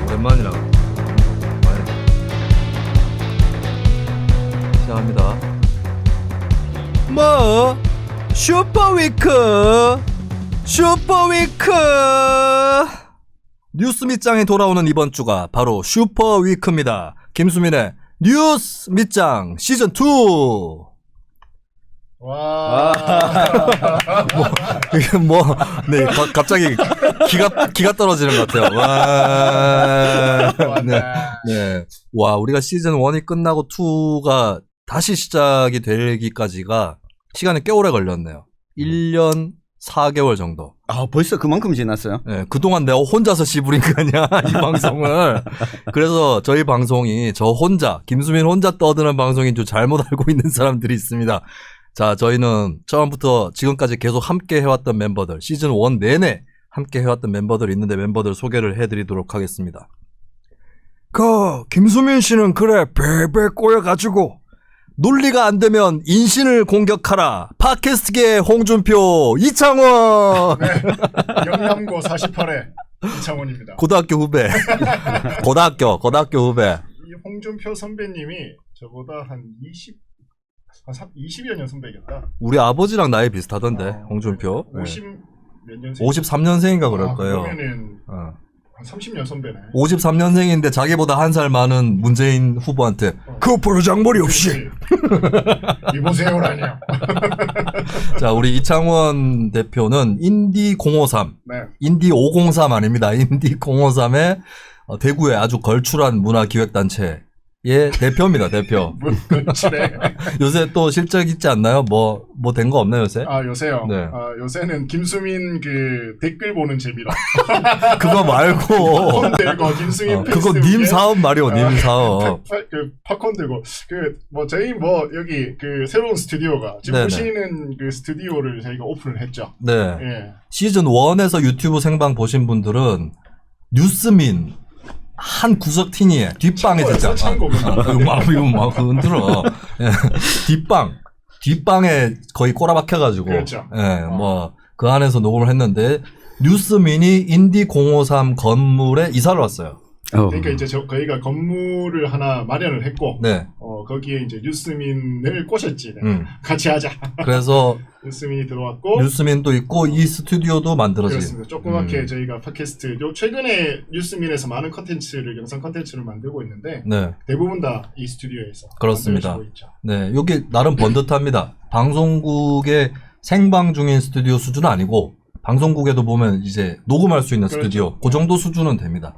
오랜만이라 시작합니다. 뭐 슈퍼위크 뉴스 밑장에 돌아오는 이번 주가 바로 슈퍼위크입니다. 김수민의 뉴스 밑장 시즌2. 와. 네, 갑자기 기가 떨어지는 것 같아요. 와. 네. 네. 와, 우리가 시즌 1이 끝나고 2가 다시 시작이 되기까지가 시간이 꽤 오래 걸렸네요. 1년 4개월 정도. 아, 벌써 그만큼 지났어요? 네, 그동안 내가 혼자서 씨부린 거 아니야, 이 방송을. 그래서 저희 방송이 저 혼자, 김수민 혼자 떠드는 방송인 줄 잘못 알고 있는 사람들이 있습니다. 자, 저희는 처음부터 지금까지 계속 함께 해왔던 멤버들, 시즌 1 내내 함께 해왔던 멤버들이 있는데 멤버들 소개를 해드리도록 하겠습니다. 김수민 씨는 그래, 베베 꼬여가지고, 논리가 안 되면 인신을 공격하라. 팟캐스트계 홍준표, 이창원! 네, 영남고 48회 이창원입니다. 고등학교 후배. 고등학교 후배. 이 홍준표 선배님이 저보다 한 20여 년 선배겠다. 우리 아버지랑 나이 비슷하던데, 홍준표. 50 몇 년생? 53년생인가 그럴 거예요. 그러면은 한 30년 선배네. 53년생인데 자기보다 한 살 많은 문재인 후보한테 그 부르장머리 없이. 이보세요라뇨. 자, 우리 이창원 대표는 인디 053, 네. 인디 503 아닙니다. 인디 053의 대구의 아주 걸출한 문화기획단체의 대표입니다. 대표. 그래. 요새 또 실적 있지 않나요? 뭐 된 거 없나요, 요새? 아, 요새요. 네. 요새는 김수민 그 댓글 보는 재미라. 그거 말고. 팝콘 들고 김수민 그거 님 사업 말이요, 님 사업. 팝콘 들고 저희 여기 그 새로운 스튜디오가 지금 네네. 보시는 그 스튜디오를 저희가 오픈을 했죠. 네. 예. 시즌 1에서 유튜브 생방 보신 분들은 뉴스민 한 구석 티니에 뒷방에 진짜 막 흔들어. 예. 뒷방에 거의 꼬라박혀가지고. 그렇죠. 예, 그 안에서 녹음을 했는데 뉴스민이 인디 053 건물에 이사를 왔어요. 그러니까 이제 저희가 건물을 하나 마련을 했고, 네. 거기에 이제 뉴스민을 꼬셨지. 같이 하자. 그래서 뉴스민이 들어왔고, 뉴스민도 있고 이 스튜디오도 만들어진. 그렇습니다. 조그맣게 저희가 팟캐스트, 최근에 뉴스민에서 많은 영상 컨텐츠를 만들고 있는데, 네. 대부분 다 이 스튜디오에서 그렇습니다. 만들어지고 있죠. 네, 여기 나름 번듯합니다. 방송국의 생방 중인 스튜디오 수준은 아니고 방송국에도 보면 이제 녹음할 수 있는 그렇죠. 스튜디오 그 정도 수준은 됩니다.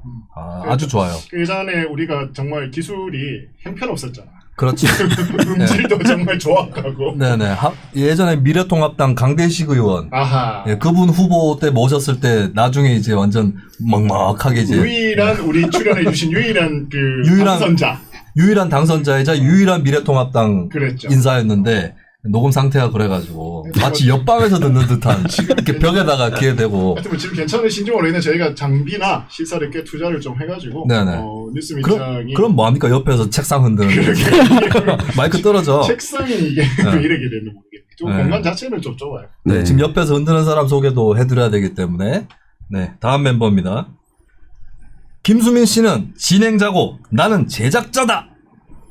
아주 좋아요. 그 예전에 우리가 정말 기술이 형편없었잖아. 그렇지. 음질도 정말 정확하고. 네네. 예전에 미래통합당 강대식 의원. 아하. 예, 그분 후보 때 모셨을 때 나중에 이제 완전 먹먹하게 이제. 우리 출연해주신 유일한 당선자. 유일한 당선자이자 유일한 미래통합당 그랬죠. 인사였는데 녹음 상태가 그래가지고 마치 옆방에서 듣는 듯한 이렇게 벽에다가 기대고. 하여튼 지금 괜찮으신지 모르겠는데 저희가 장비나 시설에 꽤 투자를 좀 해가지고 뉴스 밑장이 그럼 뭐합니까? 옆에서 책상 흔드는 마이크 떨어져. 책상이 이게 이렇게 되는 모르겠네. 좀 네. 공간 자체는 좀 좁아요. 네, 지금 옆에서 흔드는 사람 소개도 해드려야 되기 때문에. 네, 다음 멤버입니다. 김수민 씨는 진행자고 나는 제작자다.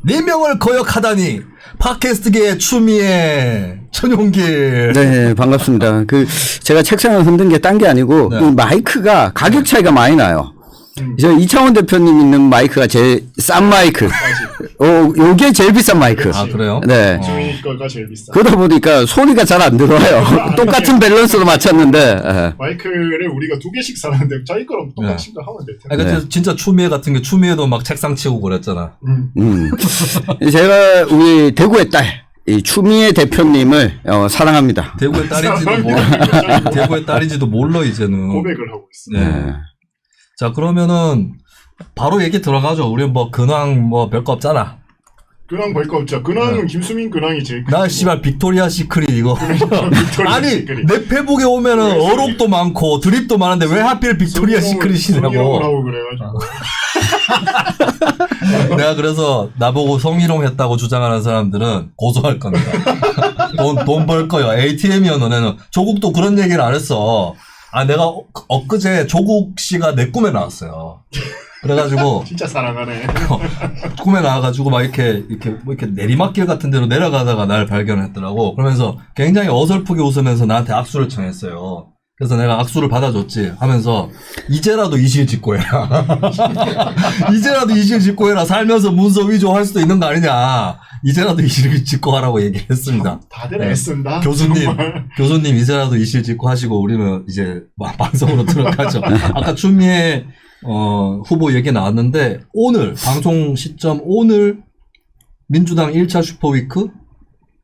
4명을 거역하다니. 팟캐스트계의 추미애 천용길. 네, 반갑습니다. 제가 책상을 흔든 게 딴 게 아니고, 네. 이 마이크가 가격 차이가 많이 나요. 저 이창원 대표님 있는 마이크가 제일 싼 마이크. 요게 제일 비싼 마이크. 그렇지. 아, 그래요? 네. 주민이 거가 제일 비싸. 그러다 보니까 소리가 잘 안 들어와요. 똑같은 밸런스로 맞췄는데. 마이크를 우리가 2개씩 사는데 자기 거랑 똑같이 거 하면 될 텐데. 근데 진짜 추미애 같은 게 추미애도 막 책상 치고 그랬잖아. 제가 우리 대구의 딸, 이 추미애 대표님을 사랑합니다. 대구의 딸인지도 몰라 이제는. 고백을 하고 있어. 네. 자, 그러면은 바로 얘기 들어가죠. 우리 근황 별거 없잖아. 근황 볼 거 없죠. 근황은 김수민 근황이 제일 크고. 나 씨발 빅토리아 시크릿 이거. 빅토리아 아니 시크릿. 내 페북에 오면은 어록도 많고 드립도 많은데 왜 하필 빅토리아 시크릿이냐고. 하고 그래가지고. 내가 그래서 나보고 성희롱 했다고 주장하는 사람들은 고소할 겁니다. 돈 벌 거야. ATM이야 너네는. 조국도 그런 얘기를 안 했어. 아, 내가 엊그제 조국 씨가 내 꿈에 나왔어요. 그래가지고 진짜 사랑하네. 꿈에 나와가지고 막 이렇게 내리막길 같은 데로 내려가다가 날 발견했더라고. 그러면서 굉장히 어설프게 웃으면서 나한테 악수를 청했어요. 그래서 내가 악수를 받아줬지 하면서 이제라도 이실 짓고 해라. 이제라도 이실 짓고 해라. 살면서 문서 위조할 수도 있는 거 아니냐. 이제라도 이실 짓고 하라고 얘기를 했습니다. 다들 네. 애쓴다. 교수님 이제라도 이실 짓고 하시고 우리는 이제 방송으로 들어가죠. 아까 추미애 후보 얘기 나왔는데 오늘 방송 시점 오늘 민주당 1차 슈퍼위크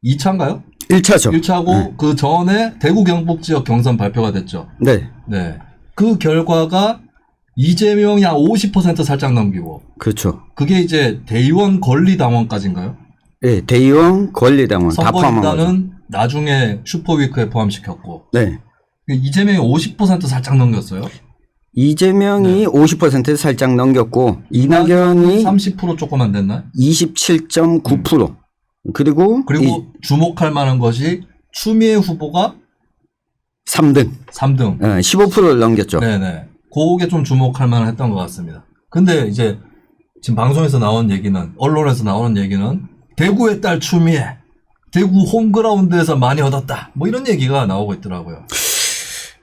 2차인가요? 1차죠. 1차고 그 전에 대구 경북 지역 경선 발표가 됐죠. 네. 네. 그 결과가 이재명이 한 50% 살짝 넘기고 그렇죠. 그게 이제 대의원 권리당원까지인가요? 네, 대의원 권리당원 다 포함한 거죠. 선거인단은 나중에 슈퍼위크에 포함시켰고 네. 이재명이 50% 살짝 넘겼어요. 이재명이 50% 살짝 넘겼고 이낙연이 30% 조금 안 됐나요? 27.9%. 그리고 주목할 만한 것이 추미애 후보가 3등. 3등. 네, 15%를 넘겼죠. 네네. 그게 좀 주목할 만한 했던 것 같습니다. 근데 이제 지금 방송에서 나온 얘기는, 언론에서 나오는 얘기는 대구의 딸 추미애, 대구 홈그라운드에서 많이 얻었다. 뭐 이런 얘기가 나오고 있더라고요.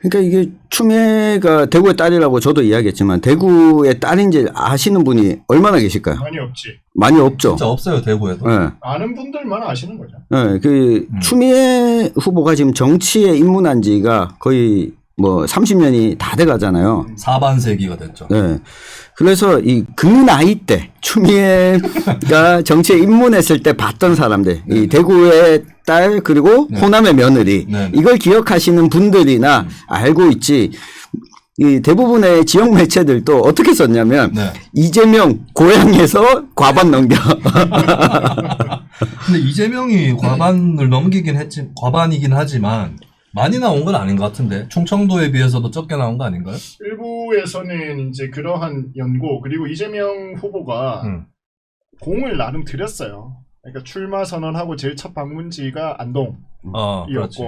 그러니까 이게 추미애가 대구의 딸이라고 저도 이야기했지만 대구의 딸인지 아시는 분이 얼마나 계실까요? 많이 없지. 많이 없죠. 진짜 없어요, 대구에도. 네. 아는 분들만 아시는 거죠. 네, 그 추미애 후보가 지금 정치에 입문한 지가 거의 뭐 30년이 다 돼 가잖아요. 4반세기가 됐죠. 네. 그래서 그 나이 때 추미애가 정치에 입문했을 때 봤던 사람들, 이 대구의 딸 그리고 호남의 며느리 네. 이걸 기억하시는 분들이나 알고 있지. 이 대부분의 지역 매체들도 어떻게 썼냐면 네. 이재명 고향에서 과반 넘겨. 근데 이재명이 과반을 넘기긴 했지, 과반이긴 하지만 많이 나온 건 아닌 것 같은데 충청도에 비해서도 적게 나온 거 아닌가요? 일부에서는 이제 그러한 연고 그리고 이재명 후보가 공을 나름 들였어요. 그러니까 출마 선언하고 제일 첫 방문지가 안동이었고, 그렇지.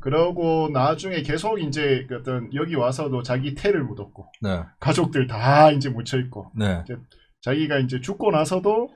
그러고 나중에 계속 이제 어떤 여기 와서도 자기 태를 묻었고, 네. 가족들 다 이제 묻혀 있고, 네. 이제 자기가 이제 죽고 나서도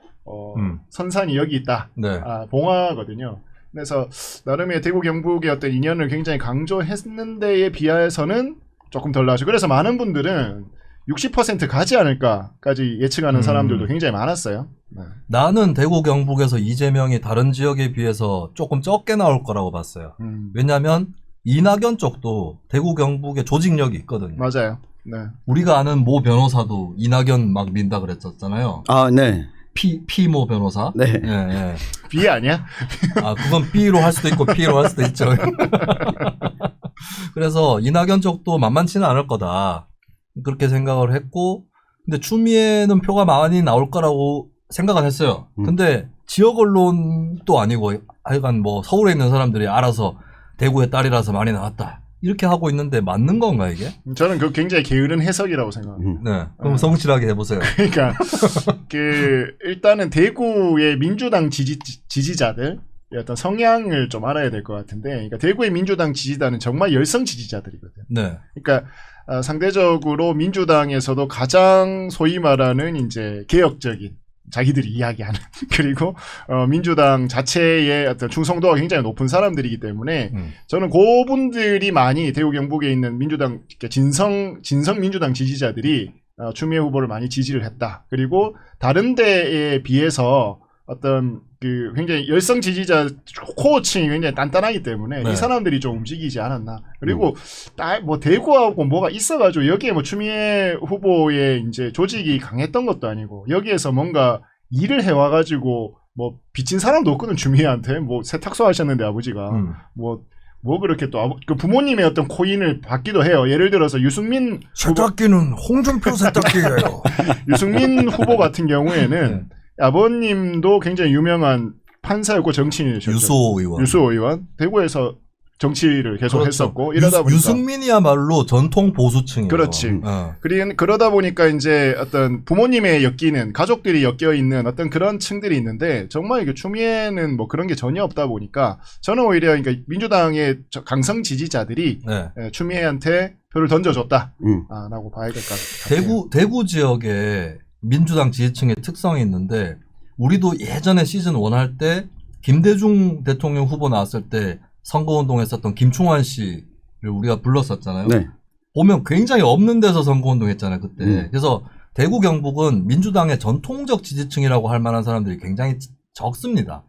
선산이 여기 있다, 네. 봉화거든요. 그래서 나름의 대구 경북의 어떤 인연을 굉장히 강조했는데에 비하해서는 조금 덜 나죠. 그래서 많은 분들은 60% 가지 않을까까지 예측하는 사람들도 굉장히 많았어요. 네. 나는 대구 경북에서 이재명이 다른 지역에 비해서 조금 적게 나올 거라고 봤어요. 왜냐하면 이낙연 쪽도 대구 경북에 조직력이 있거든요. 맞아요. 네. 우리가 아는 모 변호사도 이낙연 막 민다 그랬었잖아요. 아, 네. 피모 변호사. 네. 예, 예. B 아니야? 아, 그건 B로 할 수도 있고 P로 할 수도 있죠. 그래서 이낙연 쪽도 만만치는 않을 거다. 그렇게 생각을 했고, 근데 추미애는 표가 많이 나올 거라고 생각은 했어요. 근데 지역 언론도 아니고, 하여간 뭐 서울에 있는 사람들이 알아서 대구의 딸이라서 많이 나왔다. 이렇게 하고 있는데 맞는 건가 이게? 저는 그 굉장히 게으른 해석이라고 생각합니다. 네. 그럼 성실하게 해보세요. 그러니까 일단은 대구의 민주당 지지자들 어떤 성향을 좀 알아야 될 것 같은데, 그러니까 대구의 민주당 지지자는 정말 열성 지지자들이거든. 네. 그러니까 상대적으로 민주당에서도 가장 소위 말하는 이제 개혁적인 자기들이 이야기하는 그리고 민주당 자체의 어떤 충성도가 굉장히 높은 사람들이기 때문에 저는 그분들이 많이 대구 경북에 있는 민주당 진성 민주당 지지자들이 추미애 후보를 많이 지지를 했다. 그리고 다른 데에 비해서 어떤 그 굉장히 열성 지지자 코어층이 굉장히 단단하기 때문에 네. 이 사람들이 좀 움직이지 않았나. 그리고 뭐 대구하고 뭐가 있어가지고 여기에 뭐 추미애 후보의 이제 조직이 강했던 것도 아니고 여기에서 뭔가 일을 해와가지고 뭐 빚진 사람도 없거든. 추미애한테 뭐 세탁소 하셨는데 아버지가 뭐 그렇게 또 그 부모님의 어떤 코인을 받기도 해요. 예를 들어서 유승민 세탁기는 홍준표 세탁기예요. 유승민 후보 같은 경우에는 아버님도 굉장히 유명한 판사였고 정치인이셨죠. 유수호 의원. 유수호 의원. 대구에서 정치를 계속 그렇죠. 했었고 이러다 보니까 유승민이야말로 전통 보수층이에요. 그렇지. 어. 그러다 보니까 이제 어떤 부모님의 엮이는 가족들이 엮여 있는 어떤 그런 층들이 있는데 정말 이게 추미애는 뭐 그런 게 전혀 없다 보니까 저는 오히려 그러니까 민주당의 강성 지지자들이 네. 추미애한테 표를 던져줬다라고 봐야 될 것 같아요. 대구 지역에 민주당 지지층의 특성이 있는데 우리도 예전에 시즌 1 할 때 김대중 대통령 후보 나왔을 때 선거운동했었던 김충환 씨를 우리가 불렀었잖아요. 네. 보면 굉장히 없는 데서 선거운동했잖아요 그때. 그래서 대구 경북은 민주당의 전통적 지지층이라고 할 만한 사람들이 굉장히 적습니다.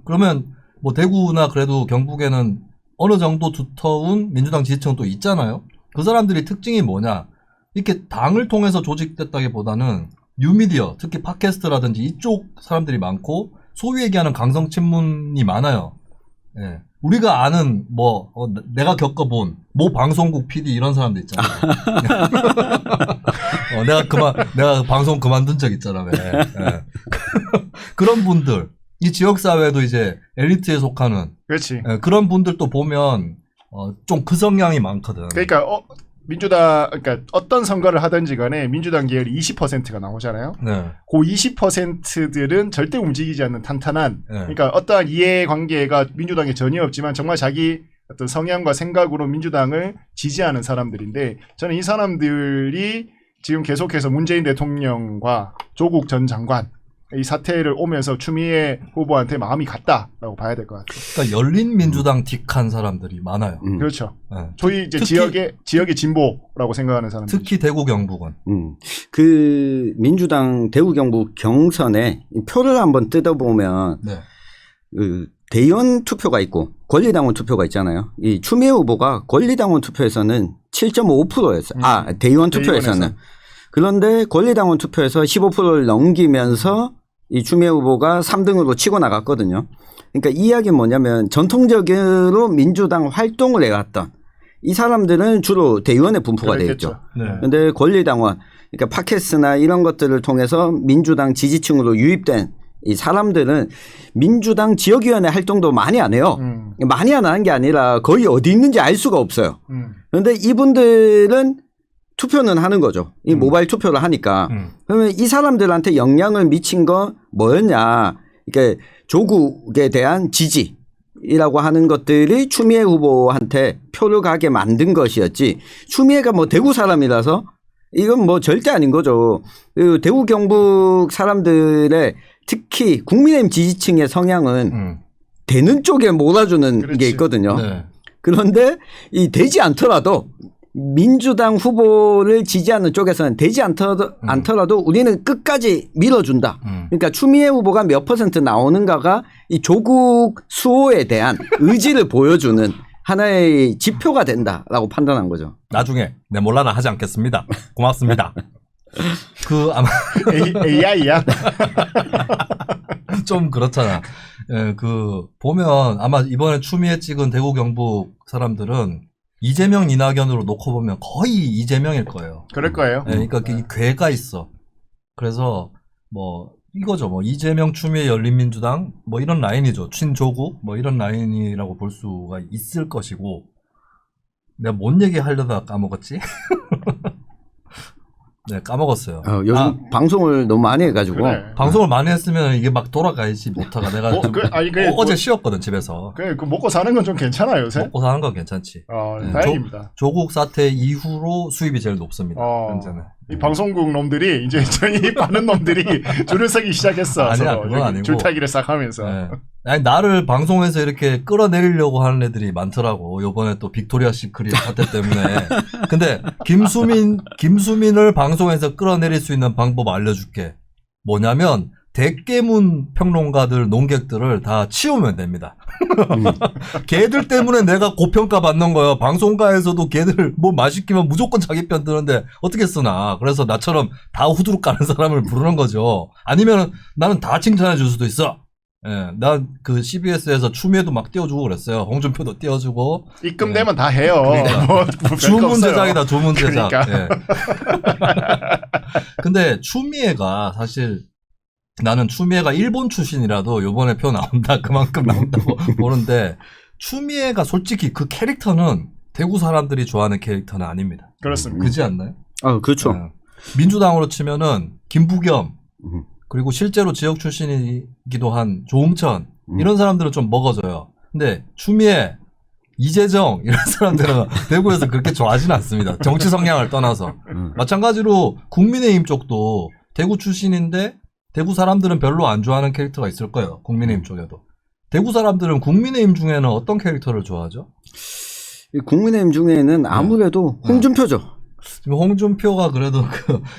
그러면 뭐 대구나 그래도 경북에는 어느 정도 두터운 민주당 지지층은 또 있잖아요. 그 사람들이 특징이 뭐냐? 이렇게 당을 통해서 조직됐다기보다는 뉴미디어, 특히 팟캐스트라든지 이쪽 사람들이 많고 소위 얘기하는 강성 친문이 많아요. 예. 우리가 아는 내가 겪어본 모 방송국 PD 이런 사람들 있잖아요. 내가 방송 그만둔 적 있잖아. 왜. 예. 그런 분들, 이 지역 사회도 이제 엘리트에 속하는 그렇지. 예, 그런 분들도 보면 좀 그 성향이 많거든. 그러니까 그러니까 어떤 선거를 하든지 간에 민주당 계열이 20%가 나오잖아요. 네. 그 20%들은 절대 움직이지 않는 탄탄한 네. 그러니까 어떠한 이해관계가 민주당에 전혀 없지만 정말 자기 어떤 성향과 생각으로 민주당을 지지하는 사람들인데 저는 이 사람들이 지금 계속해서 문재인 대통령과 조국 전 장관 이 사태를 오면서 추미애 후보한테 마음이 갔다라고 봐야 될 것 같아요. 그러니까 열린 민주당 틱한 사람들이 많아요. 그렇죠. 네. 저희 이제 지역의 진보라고 생각하는 사람들. 특히 대구 경북은. 그 민주당 대구 경북 경선에 표를 한번 뜯어보면 네. 그 대의원 투표가 있고 권리당원 투표가 있잖아요. 이 추미애 후보가 권리당원 투표에서는 7.5%였어요. 대의원 투표에서는. 그런데 권리당원 투표에서 15%를 넘기면서 이 추미애 후보가 3등으로 치고 나갔거든요. 그러니까 이 이야기는 뭐냐면 전통적으로 민주당 활동을 해왔던 이 사람들은 주로 대의원에 분포가 되어 있죠. 그런데 네. 권리당원, 그러니까 팟캐스트나 이런 것들을 통해서 민주당 지지층으로 유입된 이 사람들은 민주당 지역위원회 활동도 많이 안 해요. 많이 안 하는 게 아니라 거의 어디 있는지 알 수가 없어요. 그런데 이분들은 투표는 하는 거죠. 이 모바일 투표를 하니까. 그러면 이 사람들한테 영향을 미친 건 뭐였냐. 이게 조국에 대한 지지라고 하는 것들이 추미애 후보한테 표를 가게 만든 것이었지. 추미애가 뭐 대구 사람이라서 이건 뭐 절대 아닌 거죠. 대구 경북 사람들의 특히 국민의힘 지지층의 성향은 되는 쪽에 몰아주는 그렇지. 게 있거든요. 네. 그런데 이 되지 않더라도 민주당 후보를 지지하는 쪽에서는 되지 않더라도 우리는 끝까지 밀어준다. 그러니까 추미애 후보가 몇 % 나오는가가 이 조국 수호에 대한 의지를 보여주는 하나의 지표가 된다라고 판단한 거죠. 나중에 내 몰라라 하지 않겠습니다. 고맙습니다. 아마 AI야. 좀 그렇잖아. 예, 보면 아마 이번에 추미애 찍은 대구 경북 사람들은 이재명 이낙연으로 놓고 보면 거의 이재명일 거예요. 그럴 거예요. 예, 그러니까 이 괴가 있어. 그래서 이거죠. 이재명 추미애 열린민주당 이런 라인이죠. 친조국 이런 라인이라고 볼 수가 있을 것이고. 내가 뭔 얘기 하려다가 까먹었지? 네, 까먹었어요. 요즘 방송을 너무 많이 해가지고. 그래. 방송을 많이 했으면 이게 막 돌아가야지 못하가. 내가 어제 쉬었거든, 집에서. 그 먹고 사는 건 좀 괜찮아요, 요새? 먹고 사는 건 괜찮지. 네, 다행입니다. 조국 사태 이후로 수입이 제일 높습니다. 현재는. 이 방송국 놈들이 이제 저희 많은 놈들이 줄을 서기 시작했어. 아니야, 그건 아니고. 줄타기를 싹 하면서. 네. 아니, 나를 방송에서 이렇게 끌어내리려고 하는 애들이 많더라고. 요번에 또 빅토리아 시크릿 사태 때문에. 근데 김수민을 방송에서 끌어내릴 수 있는 방법 알려줄게. 뭐냐면 대깨문 평론가들, 논객들을 다 치우면 됩니다. 걔들 때문에 내가 고평가 받는 거예요. 방송가에서도 걔들 뭐 시키면 무조건 자기 편 드는데 어떻게 쓰나. 그래서 나처럼 다 후두룩 까는 사람을 부르는 거죠. 아니면 나는 다 칭찬해 줄 수도 있어. 예, 난 CBS에서 추미애도 막 띄워주고 그랬어요. 홍준표도 띄워주고. 입금되면 다 해요. 그러니까. 주문 제작이다, 주문 제작. 그러니까. 예. 근데 추미애가 사실 나는 추미애가 일본 출신이라도 요번에 표 나온다, 그만큼 나온다고 보는데 추미애가 솔직히 그 캐릭터는 대구 사람들이 좋아하는 캐릭터는 아닙니다. 그렇습니다. 그지 않나요? 그렇죠. 네. 민주당으로 치면은 김부겸 음. 그리고 실제로 지역 출신이기도 한 조응천 이런 사람들은 좀 먹어져요. 근데 추미애, 이재정 이런 사람들은 대구에서 그렇게 좋아하지는 않습니다. 정치 성향을 떠나서. 마찬가지로 국민의힘 쪽도 대구 출신인데 대구 사람들은 별로 안 좋아하는 캐릭터가 있을 거예요. 국민의힘 쪽에도. 대구 사람들은 국민의힘 중에는 어떤 캐릭터를 좋아하죠? 이 국민의힘 중에는 아무래도 홍준표죠. 지금 홍준표가 그래도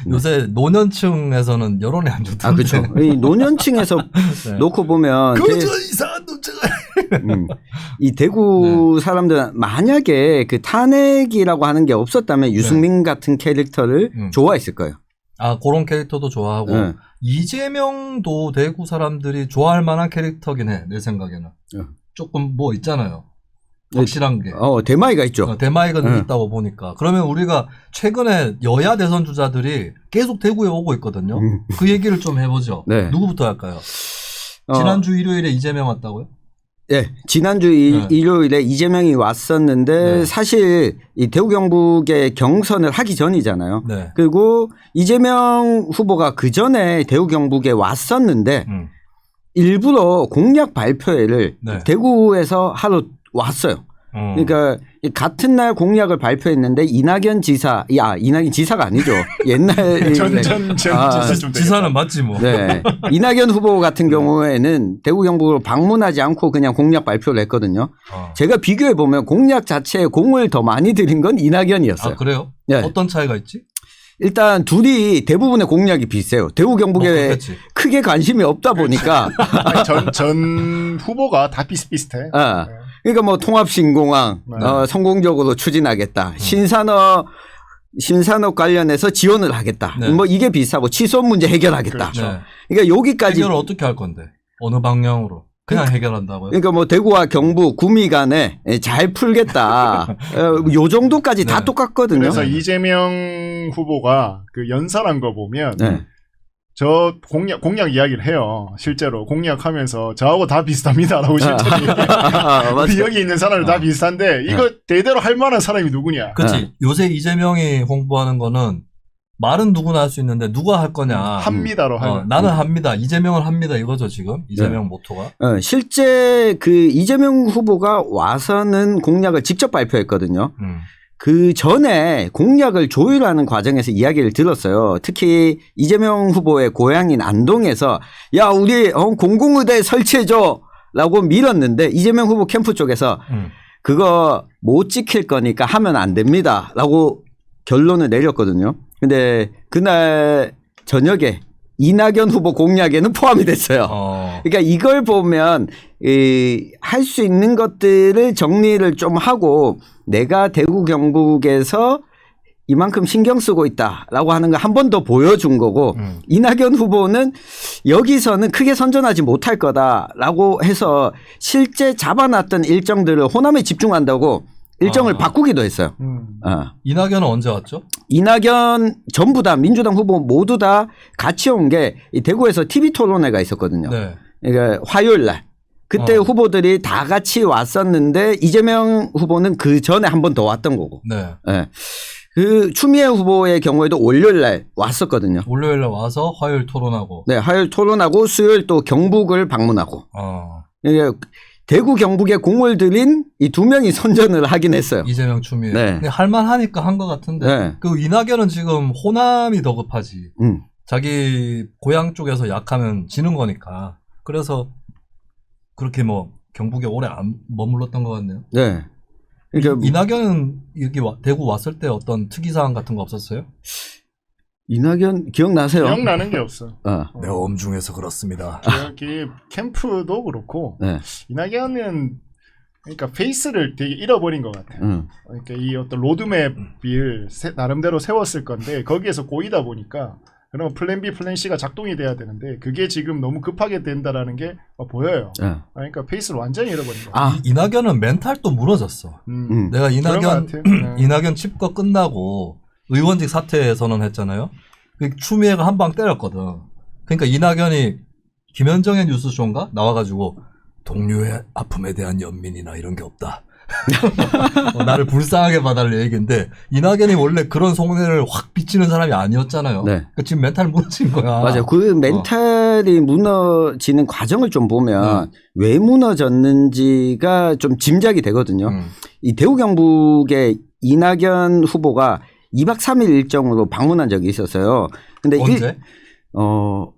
요새 노년층에서는 여론이 안 좋던데. 그렇죠. 이 노년층에서 네. 놓고 보면 그저 이상한 놈자가. 이 대구 사람들은 만약에 그 탄핵이라고 하는 게 없었다면 유승민 같은 캐릭터를 좋아했을 거예요. 아, 그런 캐릭터도 좋아하고 네. 이재명도 대구 사람들이 좋아할 만한 캐릭터긴 해. 내 생각에는. 조금 뭐 있잖아요. 확실한 게. 대마이가 있죠. 대마이가 있다고 보니까. 그러면 우리가 최근에 여야 대선 주자들이 계속 대구에 오고 있거든요. 그 얘기를 좀 해보죠. 네. 누구부터 할까요? 지난주 일요일에 이재명 왔다고요? 네, 지난주 일요일에 이재명이 왔었는데 사실 이 대구 경북의 경선을 하기 전이잖아요. 네. 그리고 이재명 후보가 그 전에 대구 경북에 왔었는데 일부러 공약 발표회를 대구에서 하러 왔어요. 그러니까 같은 날 공약을 발표했는데 이낙연 지사, 이낙연 지사가 아니죠. 옛날 지사는 맞지 뭐. 네, 이낙연 후보 같은 경우에는 대구 경북으로 방문하지 않고 그냥 공약 발표를 했거든요. 제가 비교해 보면 공약 자체에 공을 더 많이 들인 건 이낙연이었어요. 아, 그래요? 네. 어떤 차이가 있지? 일단 둘이 대부분의 공약이 비슷해요. 대구 경북에 크게 관심이 없다 보니까 전 후보가 다 비슷비슷해. 그러니까 뭐 통합신공항 성공적으로 추진하겠다. 신산업 관련해서 지원을 하겠다. 뭐 이게 비슷하고 취소 문제 해결하겠다. 그렇죠. 그러니까 여기까지 해결을 어떻게 할 건데? 어느 방향으로? 그냥 해결한다고요? 그러니까 뭐 대구와 경북 구미 간에 잘 풀겠다. 요 정도까지 다 똑같거든요. 그래서 이재명 후보가 그 연설한 거 보면 저 공약 이야기를 해요. 실제로 공약하면서 저하고 다 비슷합니다라고 실제로 우리 여기 있는 사람들 다 비슷한데 이거 대대로 할 만한 사람이 누구냐. 그렇지. 요새 이재명이 홍보하는 거는 말은 누구나 할 수 있는데 누가 할 거냐. 합니다로 하는. 나는 합니다. 이재명은 합니다. 이거죠 지금. 이재명 모토가. 실제 그 이재명 후보가 와서는 공약을 직접 발표했거든요. 그 전에 공약을 조율하는 과정에서 이야기를 들었어요. 특히 이재명 후보의 고향인 안동에서 야 우리 공공의대 설치해줘 라고 밀었는데 이재명 후보 캠프 쪽에서 그거 못 지킬 거니까 하면 안 됩니다 라고 결론을 내렸거든요. 근데 그날 저녁에 이낙연 후보 공약에는 포함이 됐어요. 그러니까 이걸 보면 할 수 있는 것들을 정리를 좀 하고 내가 대구 경북에서 이만큼 신경 쓰고 있다라고 하는 걸 한 번 더 보여준 거고 이낙연 후보는 여기서는 크게 선전하지 못할 거다라고 해서 실제 잡아놨던 일정들을 호남에 집중한다고 일정을 바꾸기도 했어요. 이낙연은 언제 왔죠? 이낙연 전부 다 민주당 후보 모두 다 같이 온 게 대구에서 TV 토론회가 있었거든요. 네. 그러니까 화요일 날. 그때 후보들이 다 같이 왔었는데 이재명 후보는 그 전에 한 번 더 왔던 거고. 네. 네. 그 추미애 후보의 경우에도 월요일 날 왔었거든요. 월요일 날 와서 화요일 토론하고. 네, 화요일 토론하고 수요일 또 경북을 방문하고. 그러니까 대구 경북에 공을 들인 이 두 명이 선전을 하긴 했어요. 이재명 추미애. 네. 근데 할만하니까 한 것 같은데. 그 이낙연은 지금 호남이 더 급하지. 자기 고향 쪽에서 약하면 지는 거니까. 그래서 그렇게 뭐 경북에 오래 안 머물렀던 것 같네요. 네. 그러니까 이낙연은 여기 대구 왔을 때 어떤 특이사항 같은 거 없었어요? 이낙연 기억나세요? 기억나는 게 없어. 내 엄중해서 그렇습니다. 여기 캠프도 그렇고 이낙연은 그러니까 페이스를 되게 잃어버린 것 같아요. 그러니까 이 어떤 로드맵을 나름대로 세웠을 건데 거기에서 꼬이다 보니까 그러면 플랜 B, 플랜 C가 작동이 돼야 되는데 그게 지금 너무 급하게 된다라는 게 보여요. 그러니까 페이스를 완전히 잃어버린 거예요. 이낙연은 멘탈도 무너졌어. 내가 이낙연 칩거 끝나고 의원직 사퇴 선언했잖아요. 추미애가 한 방 때렸거든. 그러니까 이낙연이 김현정의 뉴스쇼인가 나와가지고 동료의 아픔에 대한 연민이나 이런 게 없다. 나를 불쌍하게 봐달래 얘기인데 이낙연이 원래 그런 속내를 확 비치는 사람이 아니었잖아요. 네. 그러니까 지금 멘탈 무너진 거야. 맞아요. 그 멘탈이 무너지는 과정을 좀 보면 왜 무너졌는지가 좀 짐작이 되거든요. 이 대구 경북의 이낙연 후보가 2박 3일 일정으로 방문한 적이 있었어요. 근데 언제?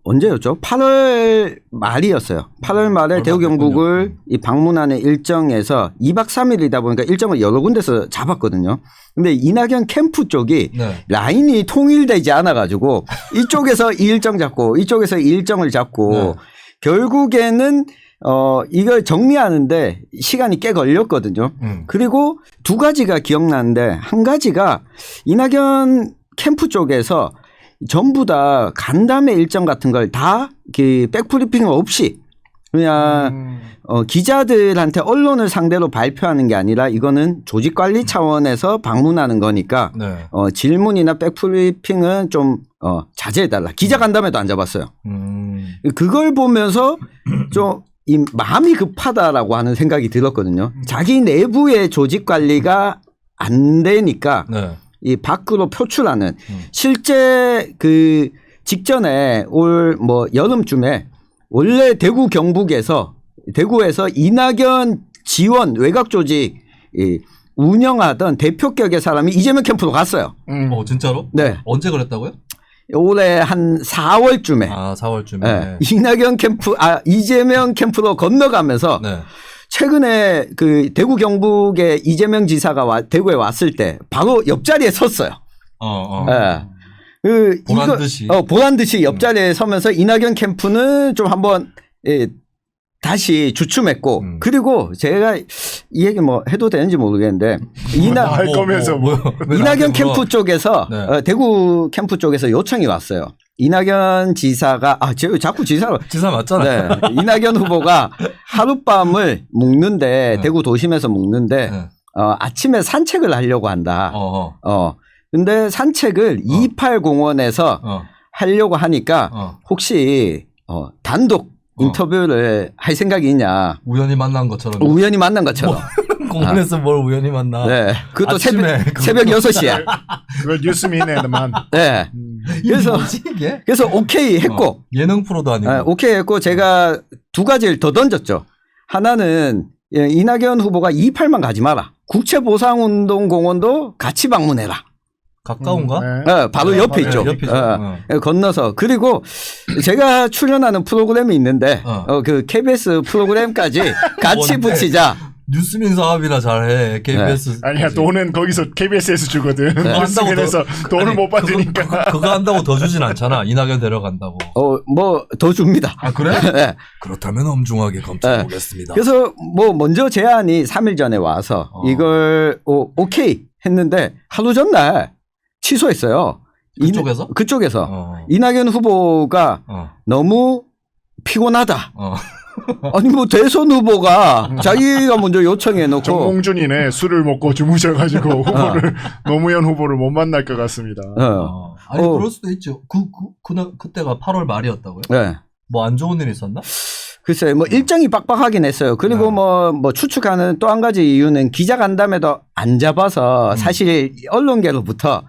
언제였죠? 8월 말이었어요. 8월 말에 대구 경북을 이 방문하는 일정에서 2박 3일이다 보니까 일정을 여러 군데서 잡았거든요. 근데 이낙연 캠프 쪽이 네. 라인이 통일되지 않아가지고 이쪽에서 이 일정 잡고 이쪽에서 이 일정을 잡고 네. 결국에는 이걸 정리하는데 시간이 꽤 걸렸거든요. 그리고 두 가지가 기억나는데 한 가지가 이낙연 캠프 쪽에서 전부 다 간담회 일정 같은 걸 다 백브리핑 없이 그냥 기자들한테 언론을 상대로 발표하는 게 아니라 이거는 조직관리 차원에서 방문하는 거니까 네. 질문이나 백브리핑은 좀 자제해달라. 기자 간담회도 안 잡았어요. 그걸 보면서 좀 이 마음이 급하다라고 하는 생각이 들었거든요. 자기 내부의 조직관리가 안 되니까 네. 이 밖으로 표출하는 실제 그 직전에 올 뭐 여름쯤에 원래 대구 경북에서 대구에서 이낙연 지원 외곽 조직 운영하던 대표격의 사람이 이재명 캠프로 갔어요. 진짜로? 네. 언제 그랬다고요? 올해 한 4월쯤에. 아, 4월쯤에. 네. 이낙연 캠프, 이재명 캠프로 건너가면서 네. 최근에 그 대구 경북의 이재명 지사가 대구에 왔을 때 바로 옆자리에 섰어요. 네. 보란 듯이. 보란 듯이 옆자리에 서면서 이낙연 캠프는 좀 한번 다시 주춤했고 그리고 제가 이 얘기 뭐 해도 되는지 모르겠는데 할 거면서 이낙연 캠프 쪽에서 네. 대구 캠프 쪽에서 요청이 왔어요. 이낙연 지사가 자꾸 지사 맞잖아요. 네. 이낙연 후보가 하룻밤을 묵는데 대구 도심에서 묵는데 아침에 산책을 하려고 한다. 근데 산책을 28공원에서 하려고 하니까 혹시 단독 인터뷰를 할 생각이 있냐. 우연히 만난 것처럼. 우연히 만난 것처럼. 공원에서 뭘 우연히 만나. 네. 그것도 아침에 새벽 6시에. 그걸 뉴스민에만. 네. 그래서 오케이 했고. 예능 프로도 아니고. 네, 오케이 했고 제가 두 가지를 더 던졌죠. 하나는 이낙연 후보가 28만 가지 마라. 국채보상운동공원도 같이 방문해라. 가까운가? 네, 바로 옆에 있죠. 옆이죠. 건너서. 그리고 제가 출연하는 프로그램이 있는데 그 KBS 프로그램까지 같이 붙이자. 뉴스민 사업이나 잘해. KBS. 아니야, 돈은 거기서 KBS에서 주거든. 뉴스민에서 돈을 못 받으니까. 그거 한다고 더 주진 않잖아. 이낙연 데려간다고. 뭐 더 줍니다. 아, 그래? 네. 그렇다면 엄중하게 검토해 보겠습니다. 그래서 뭐 먼저 제안이 3일 전에 와서 이걸 오케이 했는데 하루 전날 취소했어요. 그쪽에서? 그쪽에서. 이낙연 후보가 너무 피곤하다. 아니 뭐 대선 후보가 자기가 먼저 요청해 놓고 정몽준이네 술을 먹고 주무셔가지고 후보를 노무현 후보를 못 만날 것 같습니다. 아니 그럴 수도 있죠. 그때가 8월 말이었다고요? 네. 뭐 안 좋은 일 있었나? 글쎄요, 뭐 일정이 빡빡하긴 했어요. 그리고 뭐 추측하는 또 한 가지 이유는 기자 간담회도 안 잡아서 사실 언론계로부터